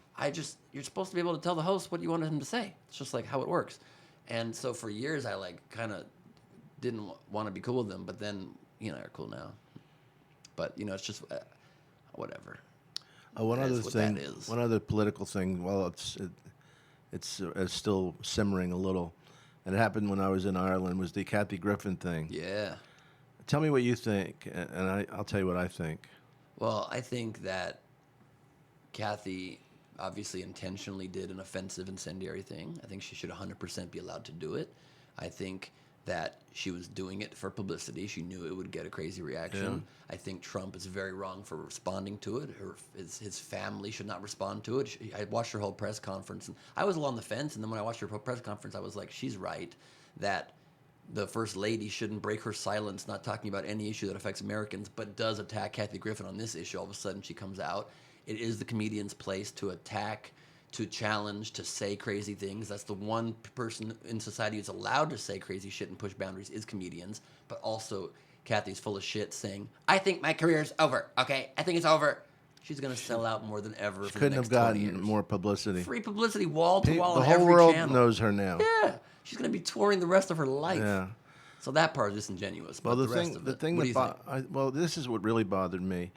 You're supposed to be able to tell the host what you wanted him to say. It's just how it works. And so for years I kind of didn't want to be cool with them, but then, are cool now. But, it's just whatever. One That other is what thing, that is. one other political thing. Well, it's still simmering a little, and it happened when I was in Ireland. Was the Kathy Griffin thing? Yeah. Tell me what you think, and I'll tell you what I think. Well, I think that Kathy obviously intentionally did an offensive, incendiary thing. I think she should 100% be allowed to do it. I think that she was doing it for publicity. She knew it would get a crazy reaction. Yeah. I think Trump is very wrong for responding to it. His family should not respond to it. I watched her whole press conference, and I was on the fence, and then when I watched her press conference, I was like, she's right, that the First Lady shouldn't break her silence, not talking about any issue that affects Americans, but does attack Kathy Griffin on this issue. All of a sudden, she comes out. It is the comedian's place to attack, to challenge, to say crazy things. That's the one person in society who's allowed to say crazy shit and push boundaries is comedians. But also, Kathy's full of shit saying, "I think my career's over, okay? I think it's over." She's going to sell out more than ever for the Couldn't next have 20 gotten years. more publicity. Free publicity, wall to wall The on whole every world channel. knows her now. Yeah, she's going to be touring the rest of her life. Yeah. So that part is disingenuous. Well, But the rest of the it, thing what do you think? well, this is what really bothered me,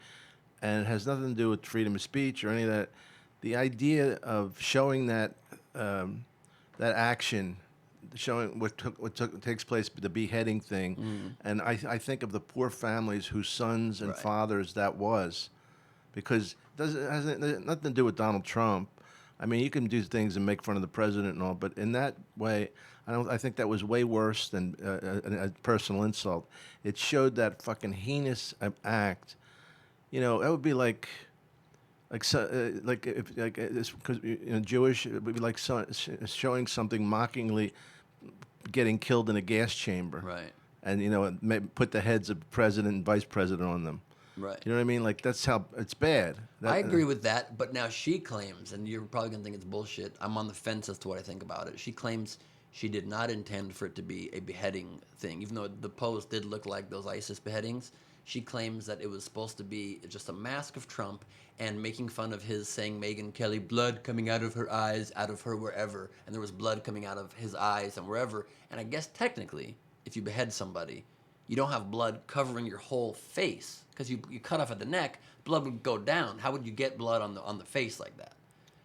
and it has nothing to do with freedom of speech or any of that. The idea of showing that that action, showing what takes place, the beheading thing, and I think of the poor families whose sons and Right. fathers that was, because it has nothing to do with Donald Trump. I mean, you can do things and make fun of the president and all, but in that way, I think that was way worse than a personal insult. It showed that fucking heinous act. You know, that would be like if because Jewish, it would be like showing something mockingly getting killed in a gas chamber, Right. and put the heads of president and vice president on them. Right. You know what I mean? Like that's how it's bad. I agree with that, but now she claims, and you're probably going to think it's bullshit. I'm on the fence as to what I think about it. She claims she did not intend for it to be a beheading thing, even though the pose did look like those ISIS beheadings. She claims that it was supposed to be just a mask of Trump and making fun of his saying Megyn Kelly, blood coming out of her eyes, out of her wherever, and there was blood coming out of his eyes and wherever. And I guess technically, if you behead somebody, you don't have blood covering your whole face because you cut off at the neck, blood would go down. How would you get blood on the face like that?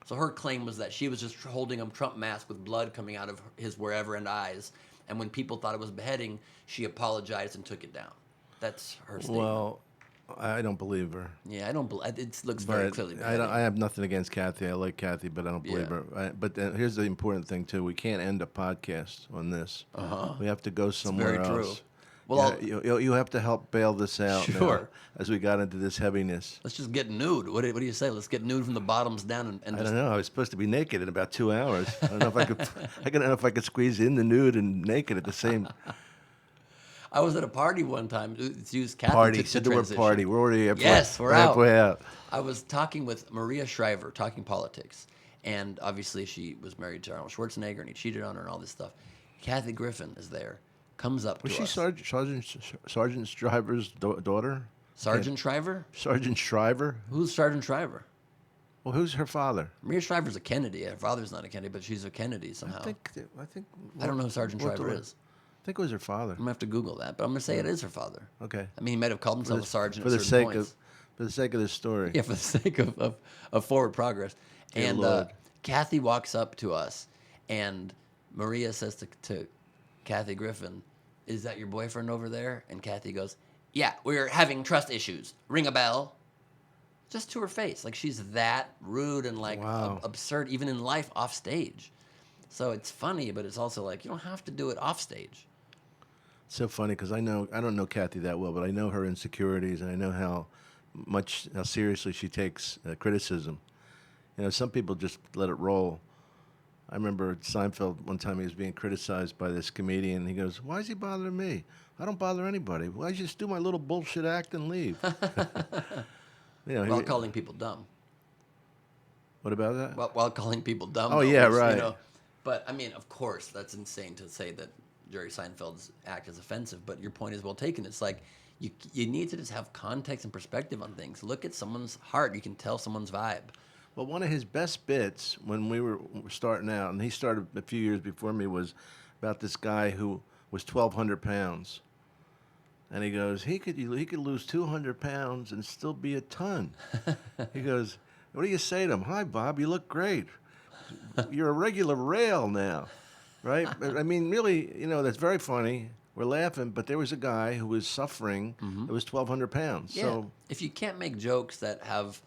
So her claim was that she was just holding a Trump mask with blood coming out of his wherever and eyes, and when people thought it was beheading, she apologized and took it down. That's her statement. Well, I don't believe her. Yeah, I don't believe it. Looks very clearly I beheading. have nothing against Kathy. I like Kathy, but I don't believe Yeah. her. But here's the important thing too: we can't end a podcast on this. We have to go somewhere very true. else. Well, you have to help bail this out now, Sure. as we got into this heaviness. let's just get nude. What do you say? Let's get nude from the bottoms down and I just don't know. I was supposed to be naked in about 2 hours. I don't know if I could. I don't know if I could squeeze in the nude and naked at the same I was at a party one time. It's used Kathy party. to Said the word transition. party. We're already halfway, Yes, we're halfway out. I was talking with Maria Shriver, talking politics, and obviously she was married to Arnold Schwarzenegger, and he cheated on her and all this stuff. Kathy Griffin is there, comes up Was to she us. Sergeant Shriver's daughter? Sergeant Shriver? Sergeant Shriver? Who's Sergeant Shriver? Well, who's her father? Maria Shriver's a Kennedy. Her father's not a Kennedy, but she's a Kennedy somehow. I think. I don't know who Sergeant what Shriver the- is. think it was her father. I'm gonna have to Google that, but I'm gonna say it is her father. Okay. I mean, he might have called himself a sergeant For at the certain sake points. for the sake of this story. Yeah, for the sake of forward progress. Dear And Lord. Kathy walks up to us, and Maria says to Kathy Griffin, "Is that your boyfriend over there?" And Kathy goes, "Yeah, we're having trust issues. Ring a bell." Just to her face, like she's that rude and like Wow. absurd, even in life, off stage. So it's funny, but it's also like you don't have to do it off stage. So funny because I don't know Kathy that well, but I know her insecurities and I know how seriously she takes criticism. You know, some people just let it roll. I remember Seinfeld one time he was being criticized by this comedian. He goes, "Why is he bothering me? I don't bother anybody. Why don't you just do my little bullshit act and leave?" You know, While calling people dumb. what about that? While calling people dumb. Oh, though, yeah, was, right. You know, but I mean, of course, that's insane to say that Jerry Seinfeld's act is offensive. But your point is well taken. It's like you need to just have context and perspective on things. Look at someone's heart. You can tell someone's vibe. Well, one of his best bits when we were starting out, and he started a few years before me, was about this guy who was 1,200 pounds. And he goes, he could lose 200 pounds and still be a ton. He goes, what do you say to him? "Hi, Bob, you look great. You're a regular rail now." Right? I mean, really, you know, that's very funny. We're laughing, but there was a guy who was suffering that was 1,200 pounds. Yeah. So If you can't make jokes that have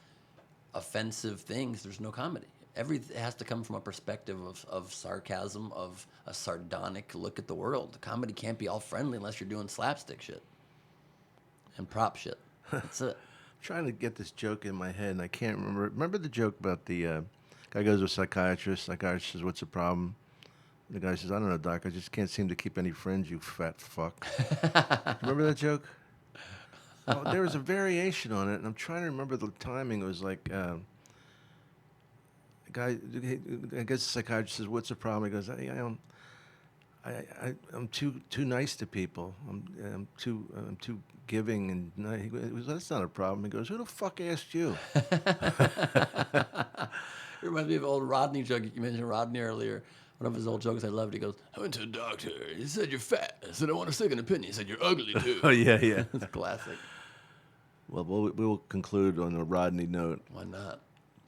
offensive things, there's no comedy. It has to come from a perspective of sarcasm, of a sardonic look at the world. Comedy can't be all friendly unless you're doing slapstick shit and prop shit. That's it. I'm trying to get this joke in my head, and I can't remember. Remember the joke about the guy goes to a psychiatrist. Psychiatrist says, "What's the problem?" The guy says, "I don't know, doc. I just can't seem to keep any friends, you fat fuck." Remember that joke? Oh, there was a variation on it, and I'm trying to remember the timing. It was like, a guy, I guess the psychiatrist says, "What's the problem?" He goes, I'm too nice to people. I'm too giving and nice." He goes, "That's not a problem." He goes, "Who the fuck asked you?" It reminds me of an old Rodney joke. You mentioned Rodney earlier. One of his old jokes I loved. He goes, "I went to the doctor. He said you're fat. I said I want a second opinion. He said you're ugly too." Oh yeah, yeah. It's classic. Well, we will conclude on a Rodney note. Why not?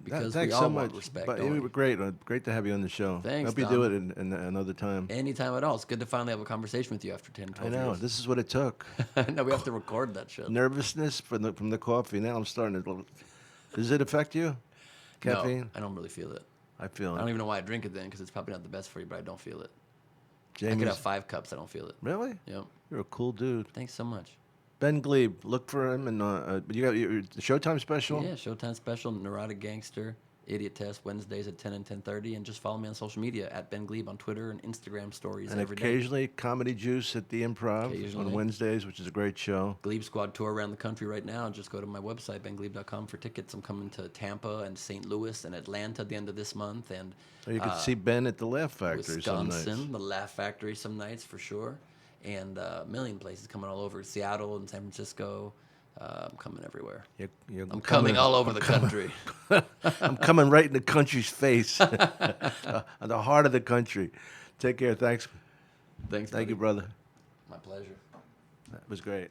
Because Thanks we all so want much. respect. But Don't you we? were great. Great to have you on the show. Thanks, Hope you do Dom. it in another time. Anytime at all. It's good to finally have a conversation with you after 10, 12 I know. years. This is what it took. No, we have to record that shit. Nervousness from the coffee. Now I'm starting to. Does it affect you? Caffeine? No, I don't really feel it. I feel I it. don't even know why I drink it then, because it's probably not the best for you, but I don't feel it. I Jamie's, could have 5 cups. I don't feel it. really? Yep. You're a cool dude. Thanks so much. Ben Gleib. Look for him, and you got your Showtime special. Yeah, Showtime special, Neurotic Gangster, Idiot Test, Wednesdays at 10 and 10:30, and just follow me on social media at Ben Gleib on Twitter and Instagram stories And every day. occasionally Comedy Juice at the Improv on Occasionally. Wednesdays, which is a great show. Gleib Squad tour around the country right now. Just go to my website, bengleib.com, for tickets. I'm coming to Tampa and St. Louis and Atlanta at the end of this month, and So you can see Ben at the Laugh Factory some Wisconsin, nights. the Laugh Factory some nights for sure, and a million places coming all over. Seattle and San Francisco. I'm coming everywhere. I'm coming all over the country. I'm coming right in the country's face, the heart of the country. Take care. Thanks. Thanks. Thank you, buddy. brother. My pleasure. That was great.